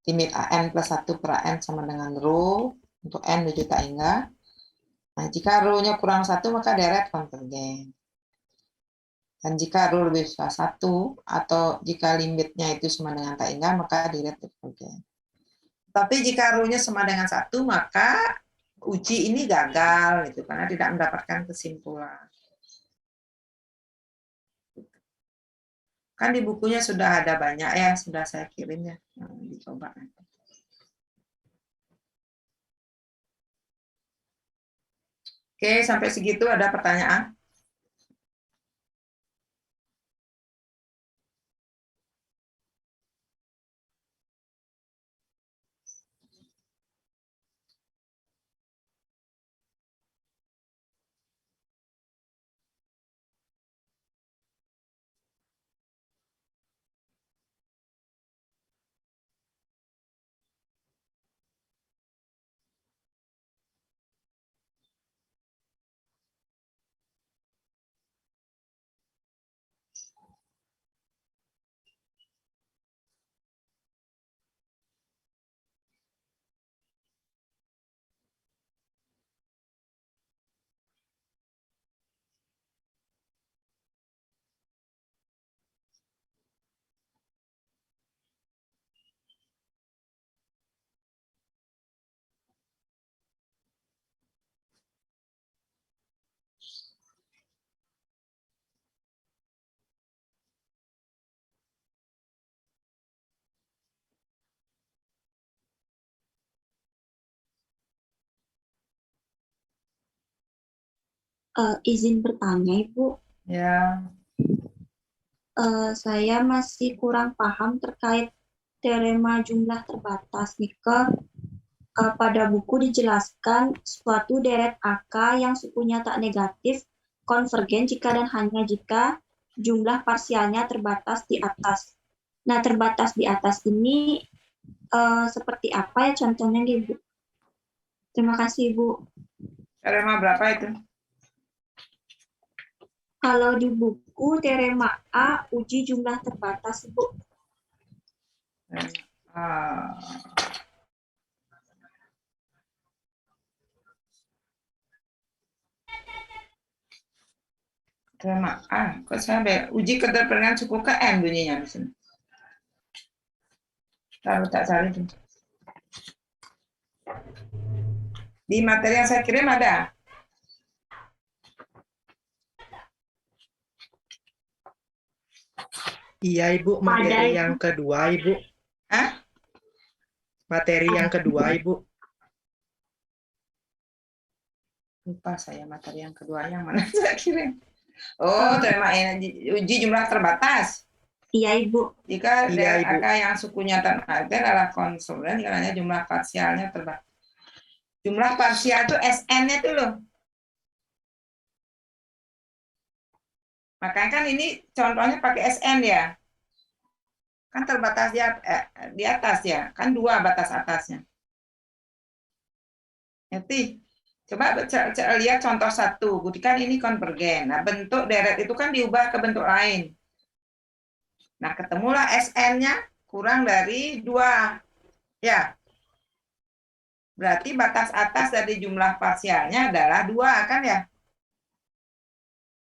limit AN plus 1 per AN sama dengan rho untuk N menuju tak hingga. Nah, jika rho-nya kurang 1 maka deret konvergen. Dan jika rho lebih besar 1 atau jika limitnya itu sama dengan tak hingga, maka deret divergen. Tapi jika rho-nya sama dengan 1, maka uji ini gagal gitu, karena tidak mendapatkan kesimpulan. Kan di bukunya sudah ada banyak ya, sudah saya kirim ya, dicoba nanti. Oke, sampai segitu ada pertanyaan? Izin bertanya, Ibu. Ya, Saya masih kurang paham terkait teorema jumlah terbatas. Nika, pada buku dijelaskan suatu deret angka yang sukunya tak negatif konvergen jika dan hanya jika jumlah parsialnya terbatas di atas. Nah, terbatas di atas ini seperti apa ya contohnya, Ibu? Terima kasih, Ibu. teorema berapa itu? Kalau di buku teorema A, uji jumlah terbatas, Ibu. Ah, teorema A, kok saya uji keterpenuhan suku ke N bunyinya di sini. Lalu tak cari tuh. Di materi yang saya kirim ada. Iya, Ibu. Materi Ada, yang kedua, Ibu. Hah? Materi yang kedua, Ibu. Lupa saya materi yang kedua yang mana saya kirim. Oh, teorema energi uji jumlah terbatas. Iya, Ibu. Jika Iya, deret Ibu. angka yang sukunya terbatas adalah konsonan, karena jumlah parsialnya terbatas. Jumlah parsial itu SN-nya itu loh. Makanya kan ini contohnya pakai SN ya. Kan terbatas di atas ya. Kan 2 batas atasnya. Ngerti? Coba lihat contoh 1. Buktikan ini konvergen. Nah, bentuk deret itu kan diubah ke bentuk lain. Nah, ketemulah SN-nya kurang dari 2. Ya. Berarti batas atas dari jumlah parsialnya adalah 2, kan ya?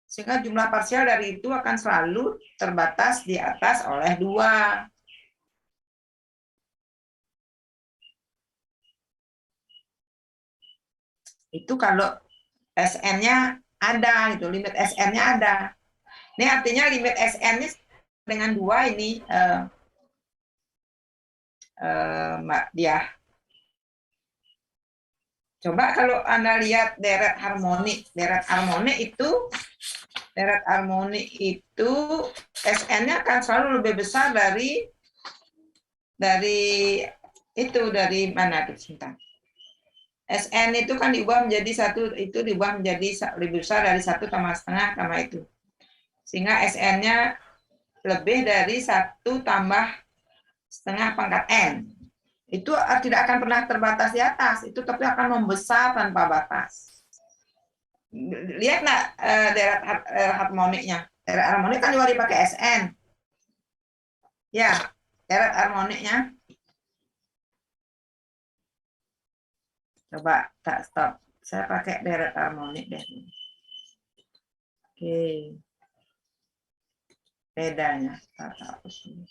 Sehingga jumlah parsial dari itu akan selalu terbatas di atas oleh 2. Itu kalau SN-nya ada, gitu, limit SN-nya ada. Ini artinya limit SN-nya dengan 2 ini, Mbak Diah. Coba kalau Anda lihat deret harmonik itu SN-nya akan selalu lebih besar dari mana tuh, sebentar. SN itu kan diubah menjadi 1, itu diubah menjadi lebih besar dari 1 tambah setengah tambah itu. Sehingga SN-nya lebih dari 1 tambah setengah pangkat N. Itu tidak akan pernah terbatas di atas, itu tapi akan membesar tanpa batas. Lihat nggak deret harmoniknya? Deret harmonik kan juga dipakai SN. Ya, deret harmoniknya. Coba tak stop. Saya pakai deret harmonik deh. Oke. Bedanya. Tak hapus dulu.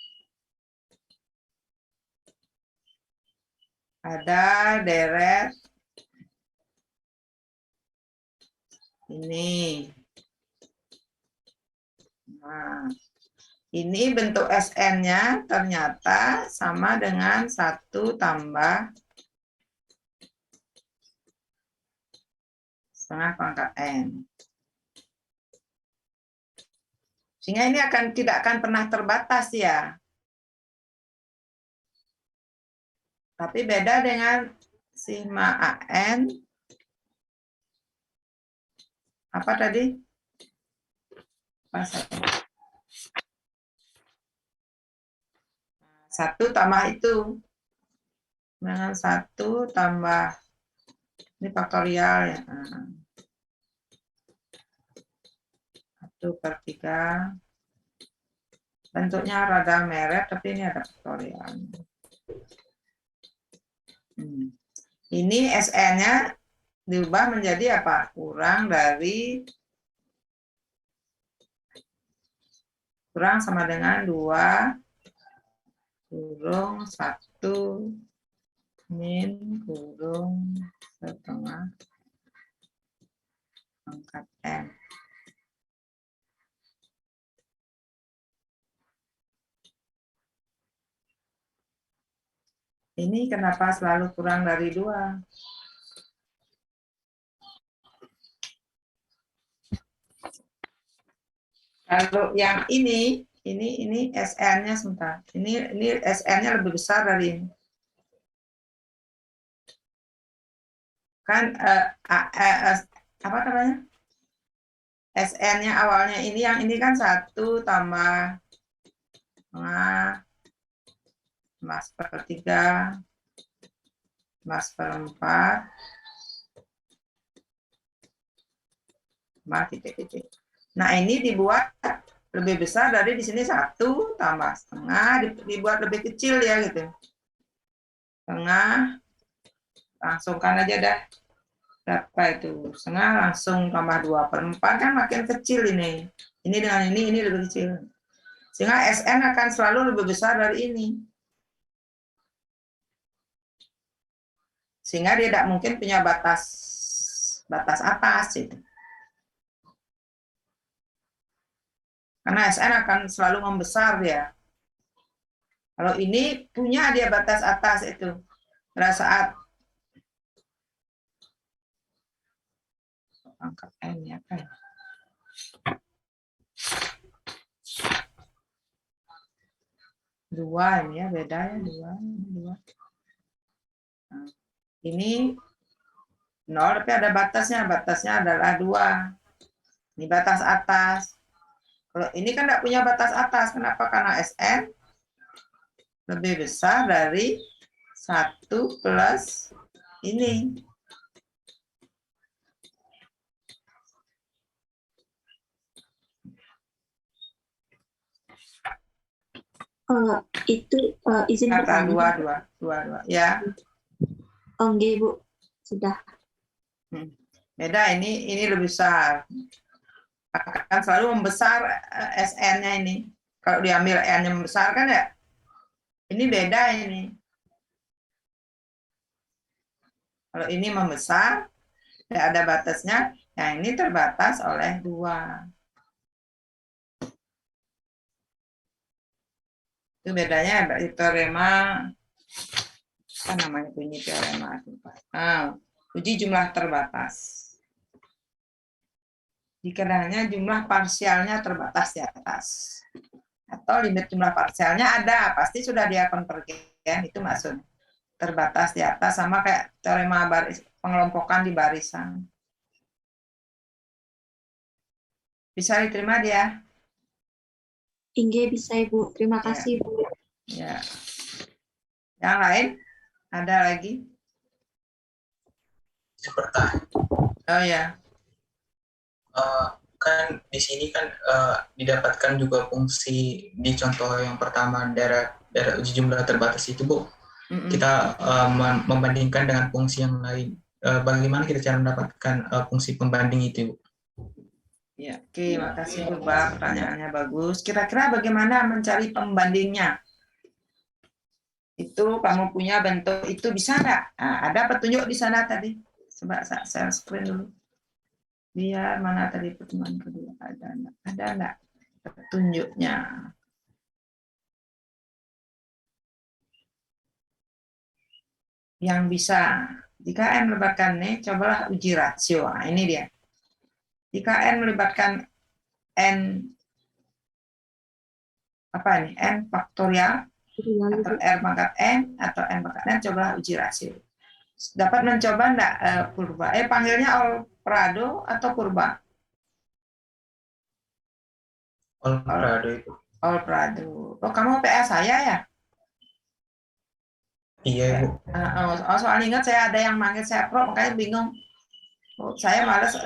Ada deret ini. Nah, ini bentuk SN-nya ternyata sama dengan 1 tambah setengah pangkat N. Sehingga ini tidak akan pernah terbatas ya. Tapi beda dengan sigma AN. Apa tadi? Pas 1 tambah itu. Dengan 1 tambah, ini faktorial ya. 1/3. Bentuknya rada merah, tapi ini ada faktorial. Ini SN-nya diubah menjadi apa? Kurang sama dengan 2 kurung 1 min kurung setengah pangkat N. Ini kenapa selalu kurang dari 2? Kalau yang ini SN-nya sebentar. Ini SN-nya lebih besar dari ini. Kan apa namanya? SN-nya awalnya ini, yang ini kan 1 tambah setengah mas per 3 mas per 4 mas titik-titik. Nah, ini dibuat lebih besar dari di sini 1 tambah setengah, dibuat lebih kecil ya gitu. Setengah, langsungkan aja dah. Berapa itu? Setengah langsung tambah 2/4 kan makin kecil ini. Ini dengan ini lebih kecil. Sehingga SN akan selalu lebih besar dari ini. Sehingga dia tidak mungkin punya batas atas itu. Karena SN akan selalu membesar dia. Kalau ini punya dia batas atas itu. Pada saat angkat N-nya apa ya? Dua ini ya, beda ya, dua. Nah, ini 0, tapi ada batasnya adalah 2. Ini batas atas. Kalau ini kan tidak punya batas atas, kenapa? Karena SN lebih besar dari 1 plus ini. Itu izin Kata bertanya. 2. Ya. Oke, Bu. Sudah. Beda, ini lebih besar. Akan selalu membesar SN-nya ini. Kalau diambil N-nya membesar kan ya. Ini beda ini. Kalau ini membesar, tidak ada batasnya. Yang ini terbatas oleh 2. Itu bedanya dari teorema, apa namanya bunyi teorema? Uji jumlah terbatas. Jika hanya jumlah parsialnya terbatas di atas. Atau limit jumlah parsialnya ada, pasti sudah dia konvergen, itu maksud terbatas di atas, sama kayak teorema pengelompokan di barisan. Bisa diterima dia? Inge bisa, Ibu. Terima kasih, Bu. Ya. Yang lain? Ada lagi? Seperti Oh ya. kan di sini kan didapatkan juga fungsi di contoh yang pertama daerah uji jumlah terbatas itu, Bu. Kita membandingkan dengan fungsi yang lain. Bagaimana kita cara mendapatkan fungsi pembanding itu, Bu? Ya, oke, makasih Purba, pertanyaannya bagus. Kira-kira bagaimana mencari pembandingnya? Itu kamu punya bentuk itu bisa nggak? Nah, ada petunjuk di sana tadi. Coba saya screen dulu. Biar mana tadi pertemuan kedua, ada nggak petunjuknya? Yang bisa, jika N melibatkan N, cobalah uji rasio. Nah, ini dia. Jika N melibatkan N, apa ini? N faktorial, atau R pangkat N, atau N pangkat N, cobalah uji rasio. Dapat mencoba enggak Purba? Panggilnya Alprado atau Purba? Alprado itu. Alprado. Oh, kamu PA saya ya? Iya, Bu. Soalnya ingat saya ada yang manggil saya Prof, makanya bingung. Oh, saya malas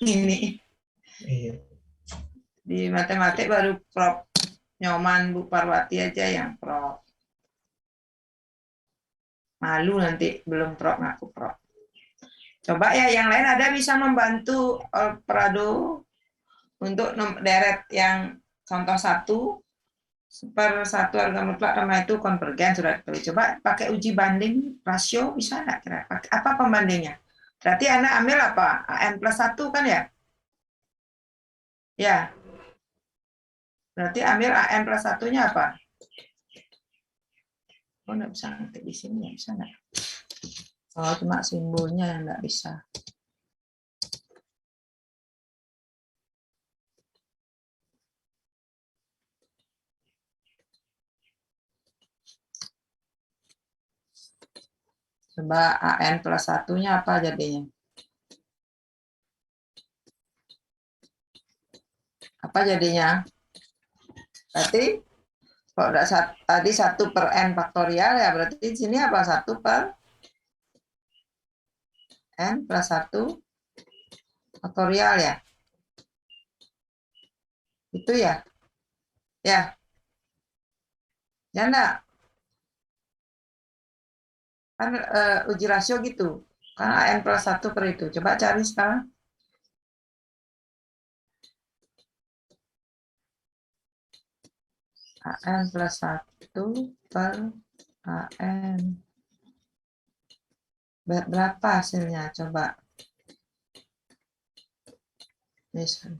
ini. Iya. Di matematik baru Prof Nyoman Bu Parwati aja yang Prof. Malu nanti belum Prof ngaku Prof. Coba ya yang lain ada bisa membantu Alprado untuk deret yang contoh 1/1 harga mutlak sama itu konvergen sudah coba pakai uji banding rasio bisa nggak kira? Apa pembandingnya? Berarti Anda ambil apa? AN plus 1 kan ya? Ya. Berarti ambil AN plus 1-nya apa? Oh, nggak bisa ngetik di sini, ya bisa nggak? Oh, cuma simbolnya yang nggak bisa. Coba AN plus 1-nya apa jadinya? Apa jadinya? Berarti kalau tadi 1 per N faktorial ya, berarti di sini apa? 1 per N plus 1 faktorial ya? Itu ya? Ya? Ya enggak? Kan uji rasio gitu. Karena N plus 1 per itu. Coba cari sekarang. AN plus 1 per AN. Berapa hasilnya? Coba. Misal.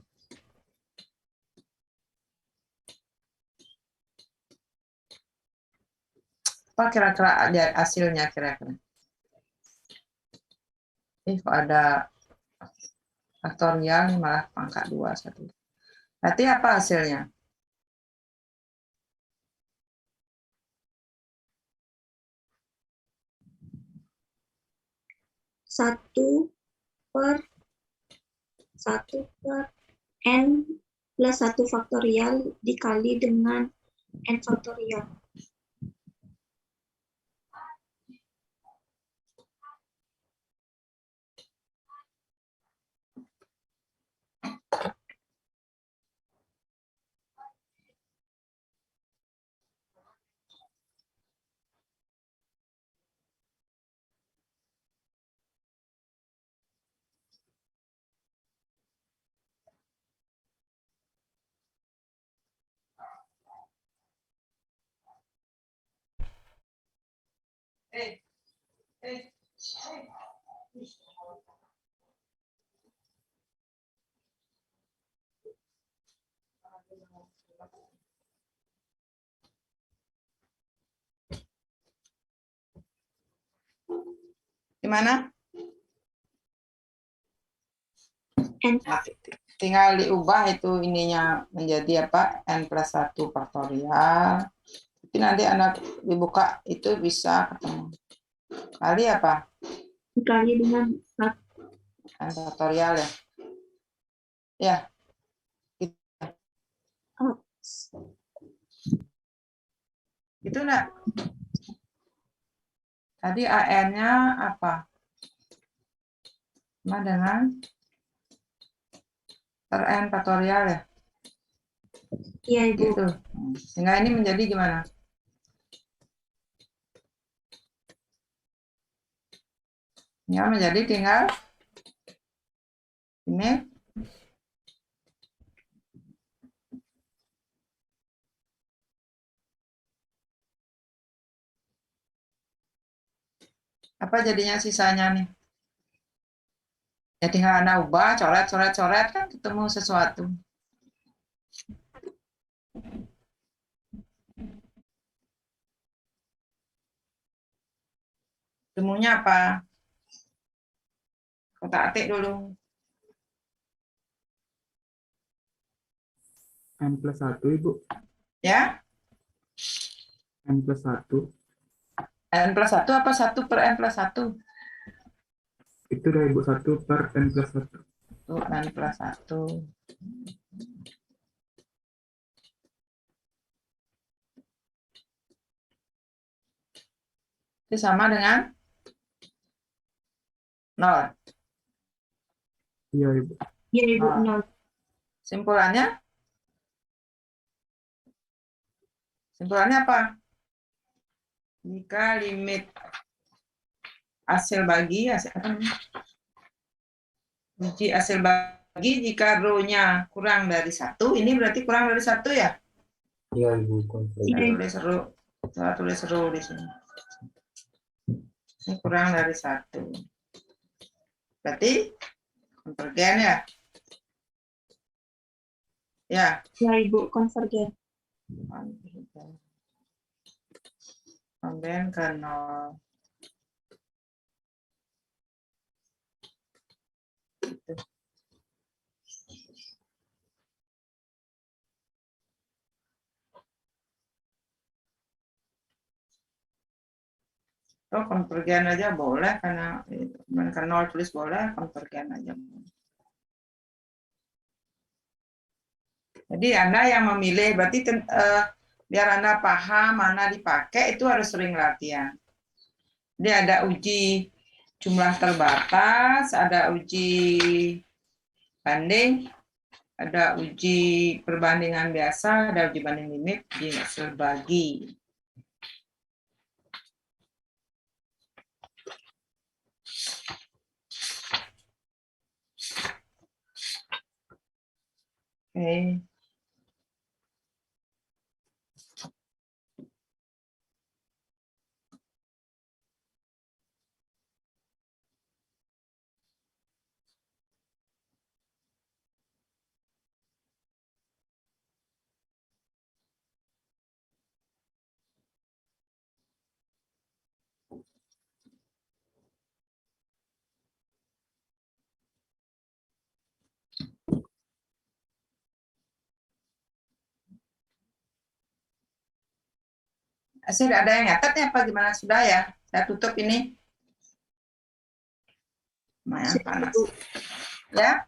Apa kira-kira hasilnya kira-kira? Kok ada faktorial nih malah pangkat 2 1. Berarti apa hasilnya? Satu per N plus 1 faktorial dikali dengan N faktorial. Gimana? N Tinggal diubah itu ininya menjadi apa? N plus 1 faktorial. Tapi nanti anak dibuka itu bisa ketemu. Kali apa? dikali dengan N faktorial ya. Ya. Itu enggak? Tadi AN-nya apa? Sama dengan per N faktorial ya? Iya, Ibu. Gitu. Sehingga ini menjadi gimana? Ya, menjadi tinggal ini. Apa jadinya sisanya nih? Ya tinggal Anda ubah, coret kan ketemu sesuatu. Temunya apa? Kotak atik dulu. N plus 1, Ibu. Ya? N plus 1. N plus 1 apa 1 per N plus 1? Itu udah Ibu 1 per N plus 1. Tuh, N plus 1. Itu sama dengan 0. Iya, Ibu. Iya, Ibu. Nah. 0. Simpulannya apa? Jika limit hasil bagi, uji hasil bagi jika rho-nya kurang dari 1, ini berarti kurang dari 1 ya? Iya, Ibu. Saya tulis rho di sini. Ini kurang dari 1. Berarti konvergen ya? Ya. Ya, Ibu, konvergen. Konvergen ke 0. Gitu. Atau konvergen aja boleh, karena nol tulis boleh, konvergen aja boleh. Jadi Anda yang memilih, berarti biar Anda paham mana dipakai, itu harus sering latihan. Jadi ada uji jumlah terbatas, ada uji banding, ada uji perbandingan biasa, ada uji banding limit, uji hasil bagi. Oke. Sudah ada yang nyatetnya apa gimana? Sudah ya? Saya tutup ini. Lumayan panas. Ya?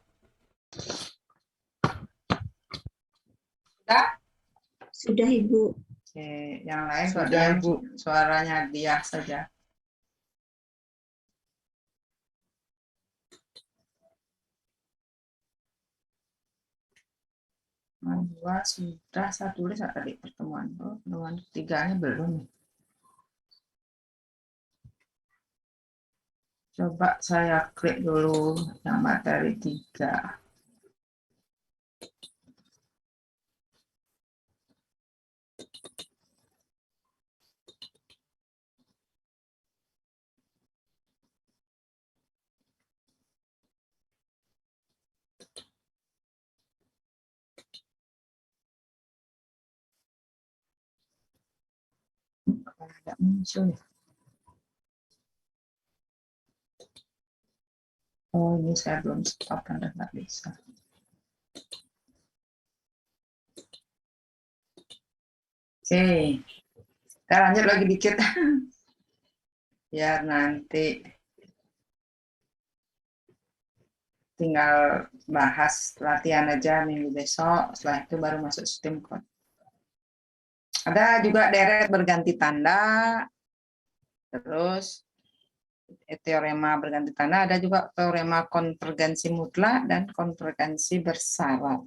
Sudah? Sudah, Ibu. Oke, yang lain Sudah, Ibu. Suaranya dia saja. Dua sudah, saya tulis tadi pertemuan. Oh, pertemuan ketiganya belum. Coba saya klik dulu yang materi 3. Tidak muncul ya. Oh, ini saya belum stop, Anda nggak bisa. Oke, kita lanjut lagi dikit. Biar nanti tinggal bahas latihan aja minggu besok, setelah itu baru masuk sistem code. Ada juga deret berganti tanda, terus teorema berganti tanda, ada juga teorema konvergensi mutlak dan konvergensi bersyarat.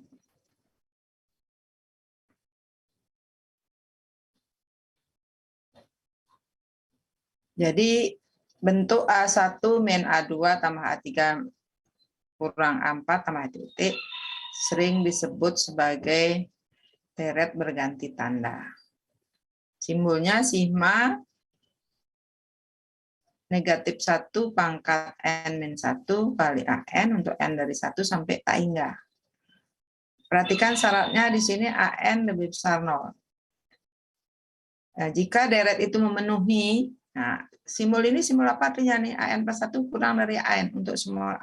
Jadi bentuk A1 min A2 tambah A3 kurang A4 tambah A titik sering disebut sebagai deret berganti tanda. Simbolnya sigma negatif 1 pangkat N-1 kali AN untuk N dari 1 sampai tak hingga. Perhatikan syaratnya di sini AN lebih besar 0. Nah, jika deret itu memenuhi, nah, simbol ini simbol apa artinya nih? AN plus 1 kurang dari AN untuk semua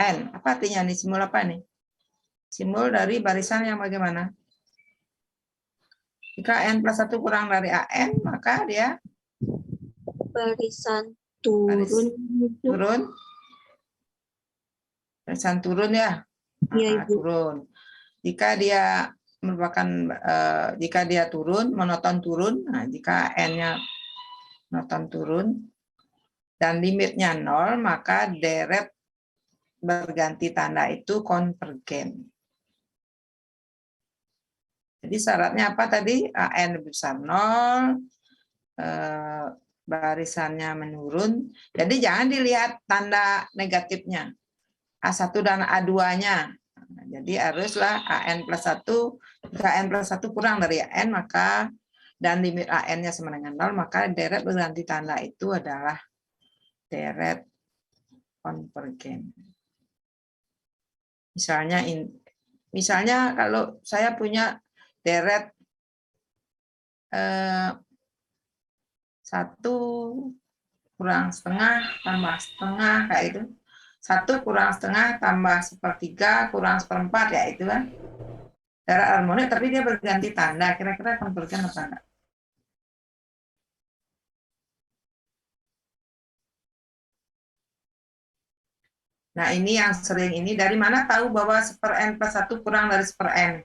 N. Apa artinya nih? Simbol apa nih? Simbol dari barisan yang bagaimana? Jika N plus 1 kurang dari AN, maka dia Barisan turun. turun. Barisan turun ya? Iya, Ibu. Turun. Jika dia merupakan jika dia turun, monoton turun, nah jika N-nya monoton turun dan limitnya 0, maka deret berganti tanda itu konvergen. Jadi syaratnya apa tadi? AN lebih besar 0, barisannya menurun. Jadi jangan dilihat tanda negatifnya. A1 dan A2-nya. Jadi haruslah AN plus 1, jika AN plus 1 kurang dari AN, maka dan limit AN-nya sama dengan 0, maka deret berganti tanda itu adalah deret konvergen. Misalnya kalau saya punya deret 1 kurang setengah tambah setengah kayak itu. 1 kurang setengah tambah sepertiga kurang seperempat ya itu kan. Deret harmonik tapi dia berganti tanda. Kira-kira konvergen apa enggak? Nah, ini yang sering ini, dari mana tahu bahwa 1/n plus 1 kurang dari 1/n?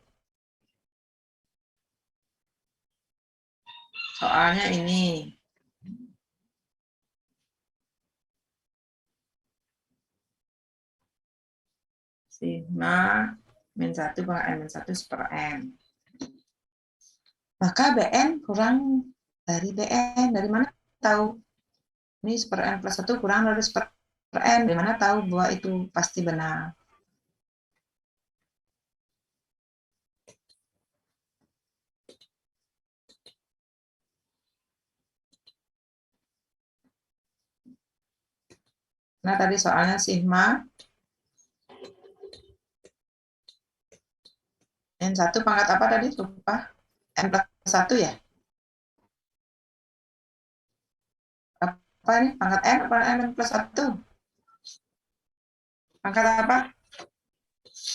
Soalnya ini. Sigma min 1 pangkat n min 1 1/n. Maka Bn kurang dari Bn. Dari mana tahu? Ini 1/n plus 1 kurang dari 1/n. Dari mana tahu bahwa itu pasti benar? Nah, tadi soalnya sigma N1 pangkat apa tadi? Lupa. N plus 1 ya? Apa ini? Pangkat N apa N plus 1? Pangkat apa?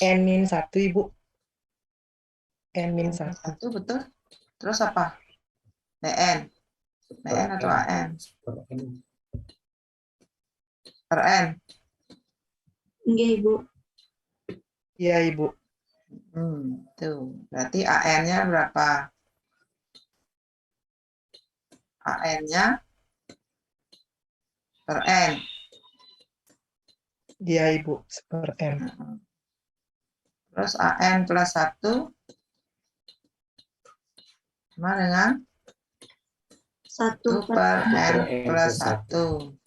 N-1, Ibu. N-1. 1, betul. Terus apa? Bn. Bn atau An? Per N. Nggih, Ibu. Iya, Ibu. Tuh. Berarti AN-nya berapa? AN-nya per N. Iya, Ibu. 1/n. Terus AN plus 1 sama dengan 1 1 per N plus 1.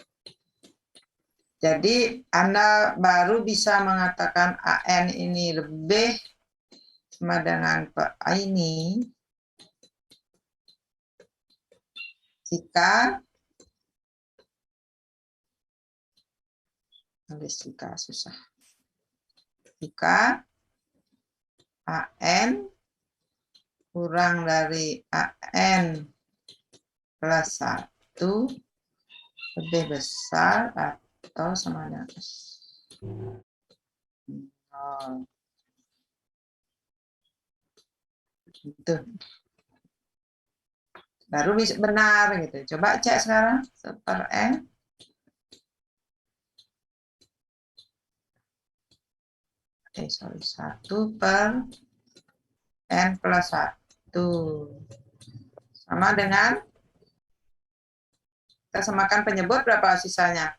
Jadi Anda baru bisa mengatakan AN ini lebih sama dengan PA ini jika susah. Jika AN kurang dari AN plus 1 lebih besar atau sama dengan 0. Gitu. Baru bisa benar gitu. Coba cek sekarang 1/n. Sorry, 1 per N plus 1. Sama dengan, kita samakan penyebut berapa sisanya?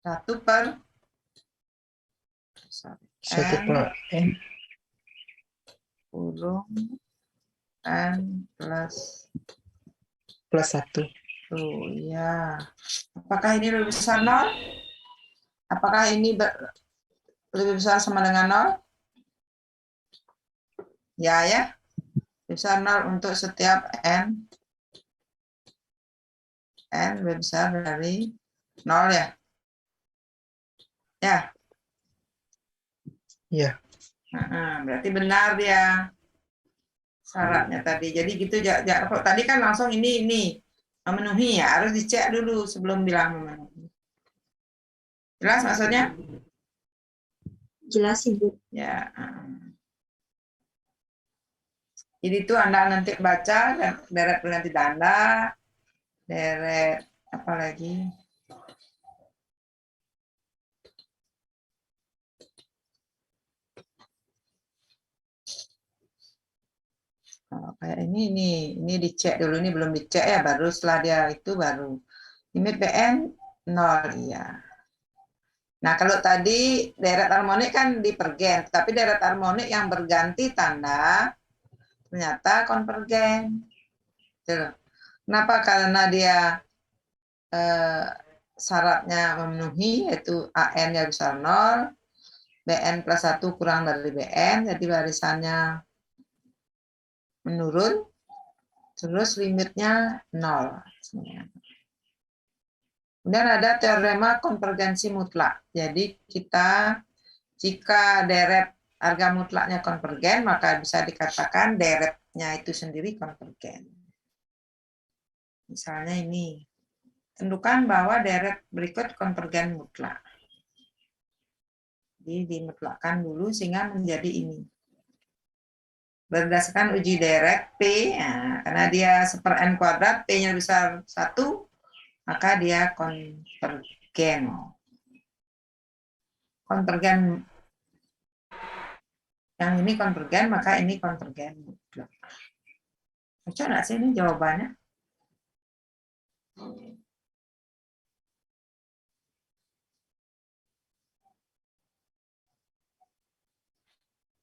1 per 1 per N. kurung N plus 1. Ya. Apakah ini lebih besar 0? Apakah ini lebih besar sama dengan 0? Ya. Lebih besar 0 untuk setiap N. N lebih besar dari 0 ya? Ya. Iya. Berarti benar dia syaratnya tadi. Jadi gitu, tadi kan langsung ini memenuhi ya, harus dicek dulu sebelum bilang memenuhi. Jelas maksudnya? Jelas, Ibu. Ya. Jadi itu Anda nanti baca deret pengganti tanda, deret apa lagi? Kayak ini dicek dulu, ini belum dicek ya, baru setelah dia itu baru limit PN 0 iya. Nah, kalau tadi deret harmonik kan dipergen, tapi deret harmonik yang berganti tanda ternyata konvergen. Kenapa? Karena dia syaratnya memenuhi, yaitu AN-nya besar 0, BN plus 1 kurang dari BN, jadi barisannya menurun, terus limitnya 0. Kemudian ada teorema konvergensi mutlak. Jadi jika deret harga mutlaknya konvergen, maka bisa dikatakan deretnya itu sendiri konvergen. Misalnya ini, tentukan bahwa deret berikut konvergen mutlak. Jadi dimutlakkan dulu sehingga menjadi ini. Berdasarkan uji deret P, karena dia 1/n kuadrat, P-nya besar 1, maka dia konvergen. Konvergen yang ini konvergen, maka ini konvergen mutlak. Cocok nggak sih ini jawabannya?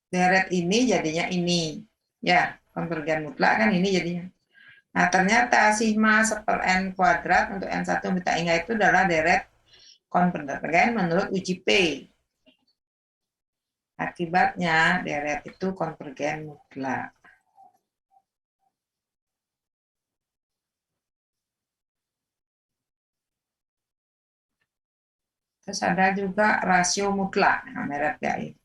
Deret ini jadinya ini. Ya, konvergen mutlak kan ini jadinya. Nah, ternyata sigma 1/n kuadrat untuk N1 beta hingga itu adalah deret konvergen menurut uji P. Akibatnya deret itu konvergen mutlak. Terus ada juga rasio mutlak. Nah, deret GAI.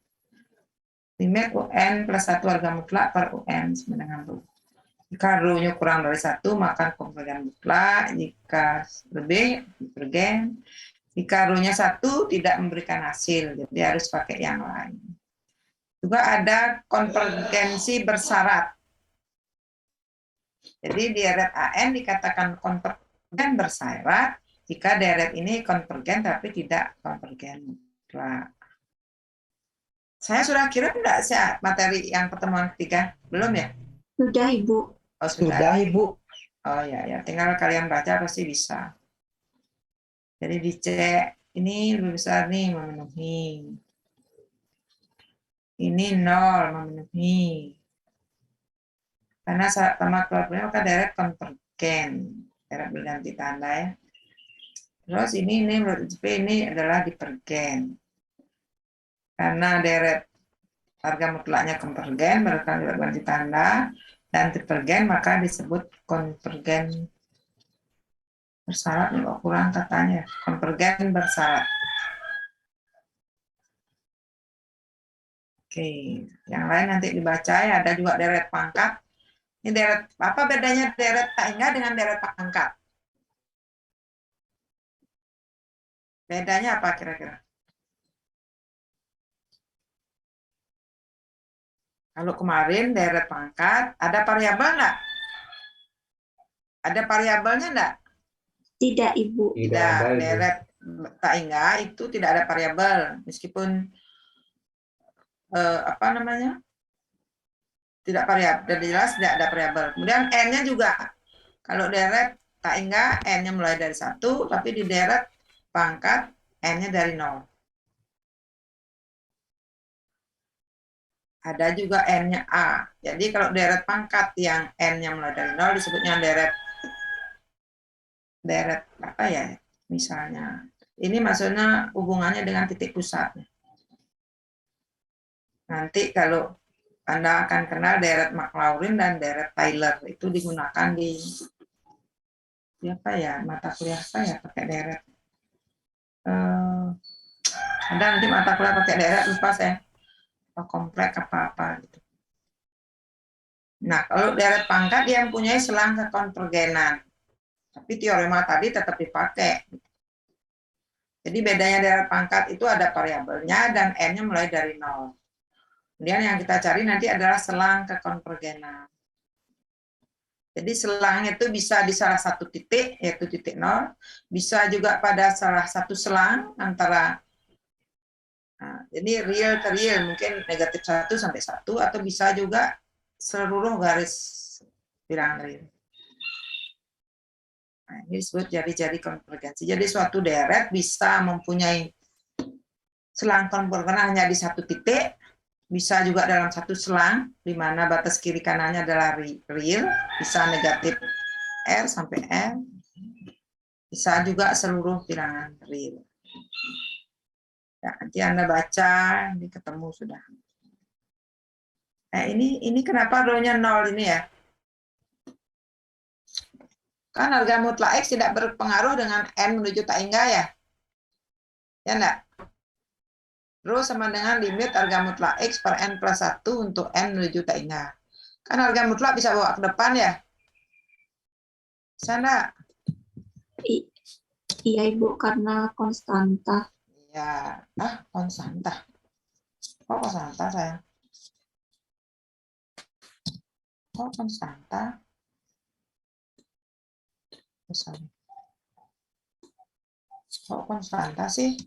Limit UN plus 1 harga mutlak per UN sama dengan rho. Jika rho-nya kurang dari 1, maka konvergen mutlak. Jika lebih, konvergen. Jika rho-nya 1, tidak memberikan hasil. Jadi harus pakai yang lain. Juga ada konvergensi bersyarat. Jadi deret AN dikatakan konvergen bersyarat jika deret ini konvergen tapi tidak konvergen mutlak. Saya sudah kirim enggak sih materi yang pertemuan ketiga? Belum ya? Sudah, Ibu. Oh, Sudah, Ibu. Oh ya, tinggal kalian baca pasti bisa. Jadi dicek, ini lebih besar nih memenuhi. Ini 0 memenuhi. Karena sama keluarnya maka deret konvergen. Deret berganti tanda ya. Terus ini menurut P ini adalah divergen. Karena deret harga mutlaknya konvergen, berganti tanda, dan divergen, maka disebut konvergen bersyarat. Kok kurang katanya, konvergen bersyarat. Oke, yang lain nanti dibaca ya. Ada juga deret pangkat. Ini deret, apa bedanya deret tangga dengan deret pangkat? Bedanya apa kira-kira? Kalau kemarin deret pangkat, ada variabel nggak? Ada variabelnya nggak? Tidak, Ibu. Tidak, deret tak hingga itu tidak ada variabel. Meskipun apa namanya? Tidak variabel, jelas tidak ada variabel. Kemudian N-nya juga. Kalau deret tak hingga N-nya mulai dari 1, tapi di deret pangkat N-nya dari 0. Ada juga N-nya A. Jadi kalau deret pangkat yang N-nya mulai dari 0 disebutnya deret apa ya? Misalnya, ini maksudnya hubungannya dengan titik pusat. Nanti kalau Anda akan kenal deret Maclaurin dan deret Taylor, itu digunakan di apa ya, mata kuliah apa ya pakai deret. Ada nanti mata kuliah pakai deret, lupa saya. Apa kompleks apa gitu. Nah, kalau deret pangkat dia mempunyai selang kekonvergenan. Tapi teorema tadi tetap dipakai. Jadi bedanya deret pangkat itu ada variabelnya dan N-nya mulai dari 0. Kemudian yang kita cari nanti adalah selang kekonvergenan. Jadi selang itu bisa di salah satu titik, yaitu titik 0. Bisa juga pada salah satu selang antara, nah, jadi real ke real, mungkin negatif 1 sampai 1, atau bisa juga seluruh garis bilangan real. Nah, ini disebut jari-jari konvergensi. Jadi suatu deret bisa mempunyai selang konvergenan hanya di satu titik, bisa juga dalam satu selang, di mana batas kiri kanannya adalah real, bisa negatif R sampai R, bisa juga seluruh bilangan real. Ya, nanti Anda baca, ini ketemu sudah. Nah, ini kenapa rho-nya 0 ini ya? Kan harga mutlak X tidak berpengaruh dengan N menuju tak hingga ya? Ya enggak? Rho sama dengan limit harga mutlak X per N plus 1 untuk N menuju tak hingga. Kan harga mutlak bisa bawa ke depan ya? Bisa enggak? Iya, Ibu, karena konstanta. Ya, konstanta. Kok konstanta saya? Kok konstanta? Sorry. Kok konstanta sih?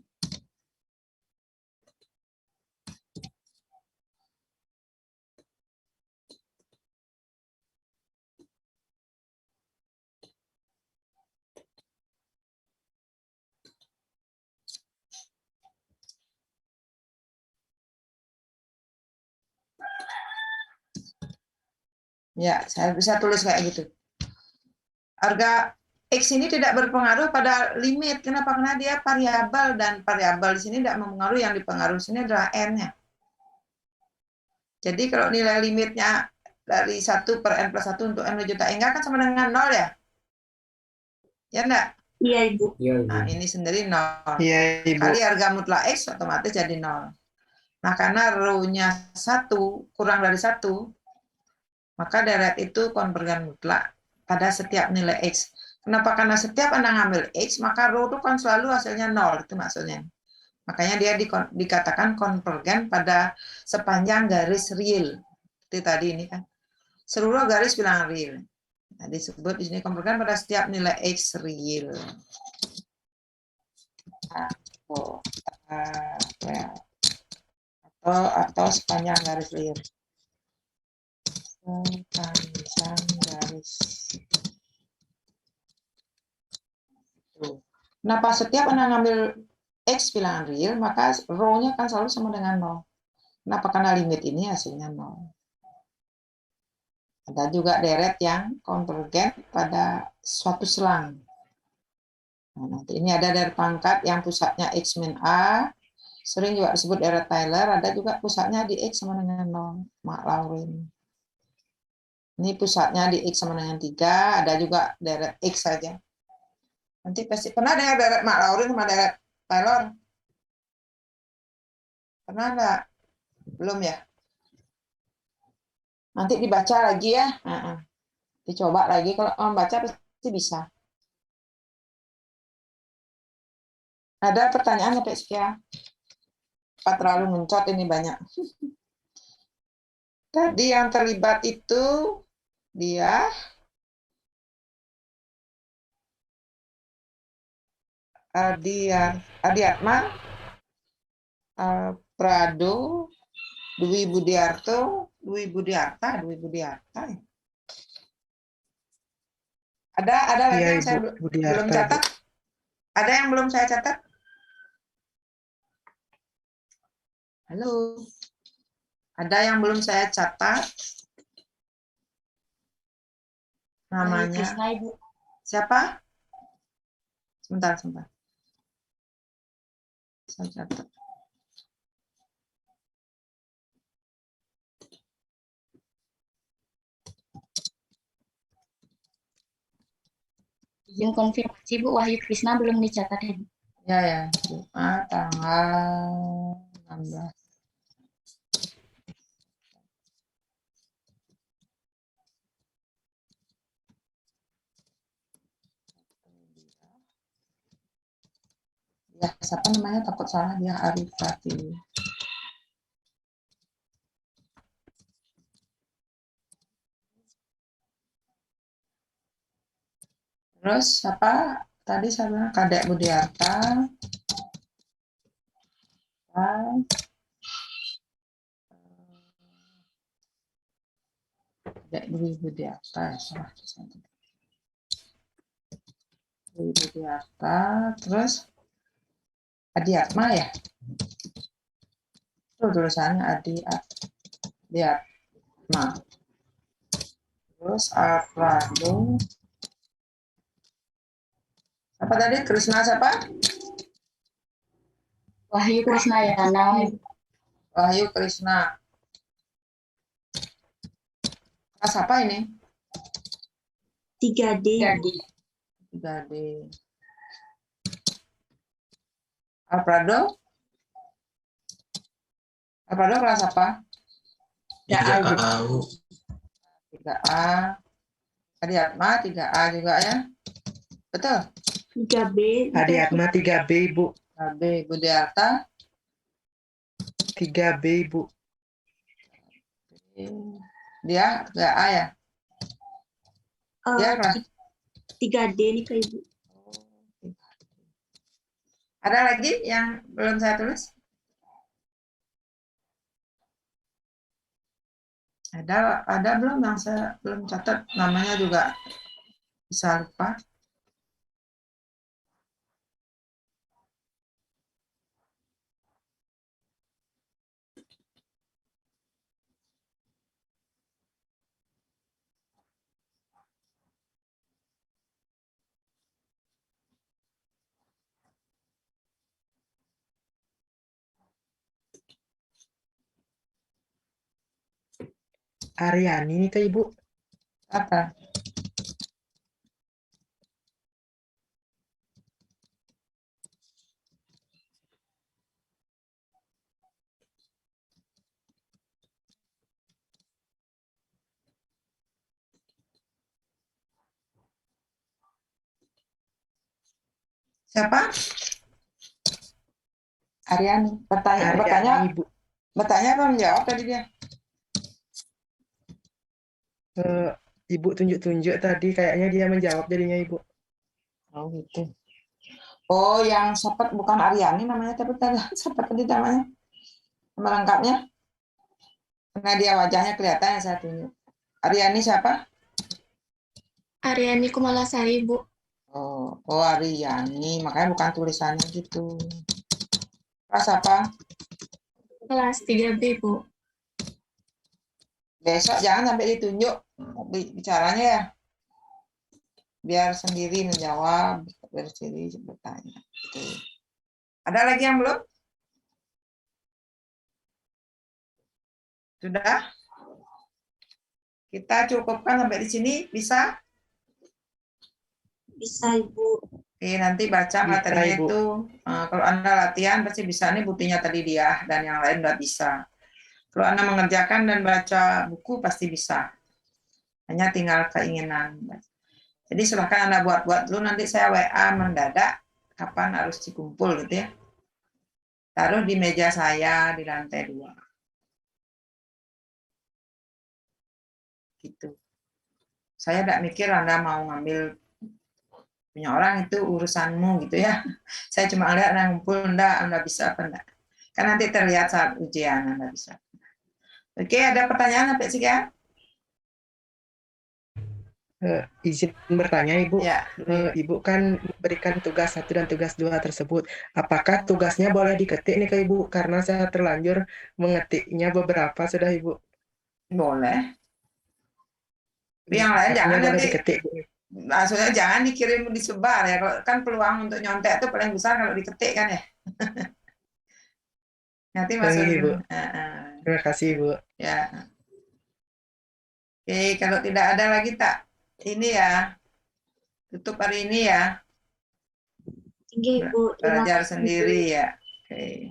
Ya, saya bisa tulis kayak gitu. Harga X ini tidak berpengaruh pada limit. Kenapa? Karena dia variabel, dan variabel di sini tidak mempengaruhi, yang dipengaruhi sini adalah N-nya. Jadi kalau nilai limitnya dari 1 per N plus 1 untuk N menuju tak hingga kan sama dengan 0 ya? Ya enggak? Iya, Ibu. Nah, ini sendiri 0. Iya, Ibu. Kali harga mutlak X otomatis jadi 0. Nah, karena row-nya 1 kurang dari 1, maka deret itu konvergen mutlak pada setiap nilai X. Kenapa? Karena setiap Anda ngambil X, maka row itu kan selalu hasilnya 0, itu maksudnya. Makanya dia dikatakan konvergen pada sepanjang garis real. Seperti tadi ini kan. Seluruh garis bilangan real. Nah, disebut di sini konvergen pada setiap nilai X real. Atau sepanjang garis real. Sepanjang garis. Kenapa setiap Anda ngambil X bilangan real, maka row-nya kan selalu sama dengan 0. Kenapa? Karena limit ini hasilnya 0. Ada juga deret yang konvergen pada suatu selang. Nah, nanti ini ada deret pangkat yang pusatnya X min A, sering juga disebut deret Taylor, ada juga pusatnya di X sama dengan 0, Mak Laurin. Ini pusatnya di X sama dengan 3, ada juga deret X saja. Nanti pasti pernah dengar deret Mak Laurin sama deret Taylor? Pernah enggak? Belum ya? Nanti dibaca lagi ya. Dicoba lagi, kalau membaca pasti bisa. Ada pertanyaan sampai sekian? Apa terlalu mencot ini banyak? Tadi yang terlibat itu dia Adiatma, Prado, Dwi Budiarto, Dwi Budiarta. Ada lagi Iya, yang saya Ibu. belum Budiarta, catat? Ada yang belum saya catat? Halo? Ada yang belum saya catat? Namanya Krisna, Ibu. siapa? Sebentar. Saya catat. Izin konfirmasi, Bu. Wahyu Krisna belum dicatat, Ibu. Ya, Jumat tanggal 16. Ya, siapa namanya? Takut salah dia, Arif Fatih. Terus siapa? Tadi saya bilang Kadek Budiarta. Kadek Dwi Budiarta ya, salah. Dwi Budiarta, terus Adiatma ya? Itu tulisannya Adiatma. Terus Alfredo. Apa tadi? Krisna siapa? Wahyu Krisna ya, Wahyu Krisna. Kelas apa ini? 3D. 3D. Alfredo kelas apa? 3A. 3A. Adiatma 3A juga ya? Betul? 3B. Adiatma 3B, Ibu. 3B. Budiarta 3B, Ibu. dia 3A ya? Dia kelas 3D nih ke Ibu. Ada lagi yang belum saya tulis? Ada belum yang saya belum catat, namanya juga bisa lupa. Aryani nih Kak Ibu. Apa? Siapa? Aryani. Aryani Ibu. Bertanya apa menjawab tadi dia? Ibu tunjuk-tunjuk tadi kayaknya dia menjawab jadinya Ibu. Oh gitu. Oh, yang sepet bukan Aryani namanya, tapi tadi sepet tadi namanya. Nama lengkapnya? Karena dia wajahnya kelihatan yang saya tunjuk. Aryani siapa? Aryani Kumalasari, Bu. Oh Aryani, makanya bukan tulisannya gitu. Kelas apa? Kelas 3B, Bu. Besok jangan sampai ditunjuk bicaranya ya. Biar sendiri menjawab, biar sendiri bertanya. Gitu. Ada lagi yang belum? Sudah? Kita cukupkan sampai di sini, bisa? Bisa, Ibu. Oke, nanti baca Bisa, materinya Ibu. itu. Kalau Anda latihan pasti bisa. Ini buktinya tadi dia dan yang lain nggak bisa. Kalau Anda mengerjakan dan baca buku pasti bisa. Hanya tinggal keinginan. Jadi silahkan Anda buat-buat dulu. Nanti saya WA mendadak kapan harus dikumpul gitu ya. Taruh di meja saya di lantai 2. Gitu. Saya tidak mikir Anda mau ngambil punya orang, itu urusanmu gitu ya. Saya cuma lihat Anda ngumpul, Anda bisa apa enggak. Kan nanti terlihat saat ujian Anda bisa. Oke, ada pertanyaan sampai sekian? Izin bertanya Ibu. Ya. Ibu kan memberikan tugas 1 dan tugas 2 tersebut. Apakah tugasnya boleh diketik nih ke Ibu? Karena saya terlanjur mengetiknya beberapa sudah Ibu. Boleh. Tapi yang lain jangan boleh nanti. diketik Bu. Maksudnya jangan dikirim disebar ya. Kan peluang untuk nyontek itu paling besar kalau diketik kan ya. Nanti masuk. Ibu. Terima kasih Ibu. Ya. Oke, kalau tidak ada lagi tak ini ya. Tutup hari ini ya. Tinggi, Ibu. Terima Belajar kasih, Ibu. sendiri ya. Oke.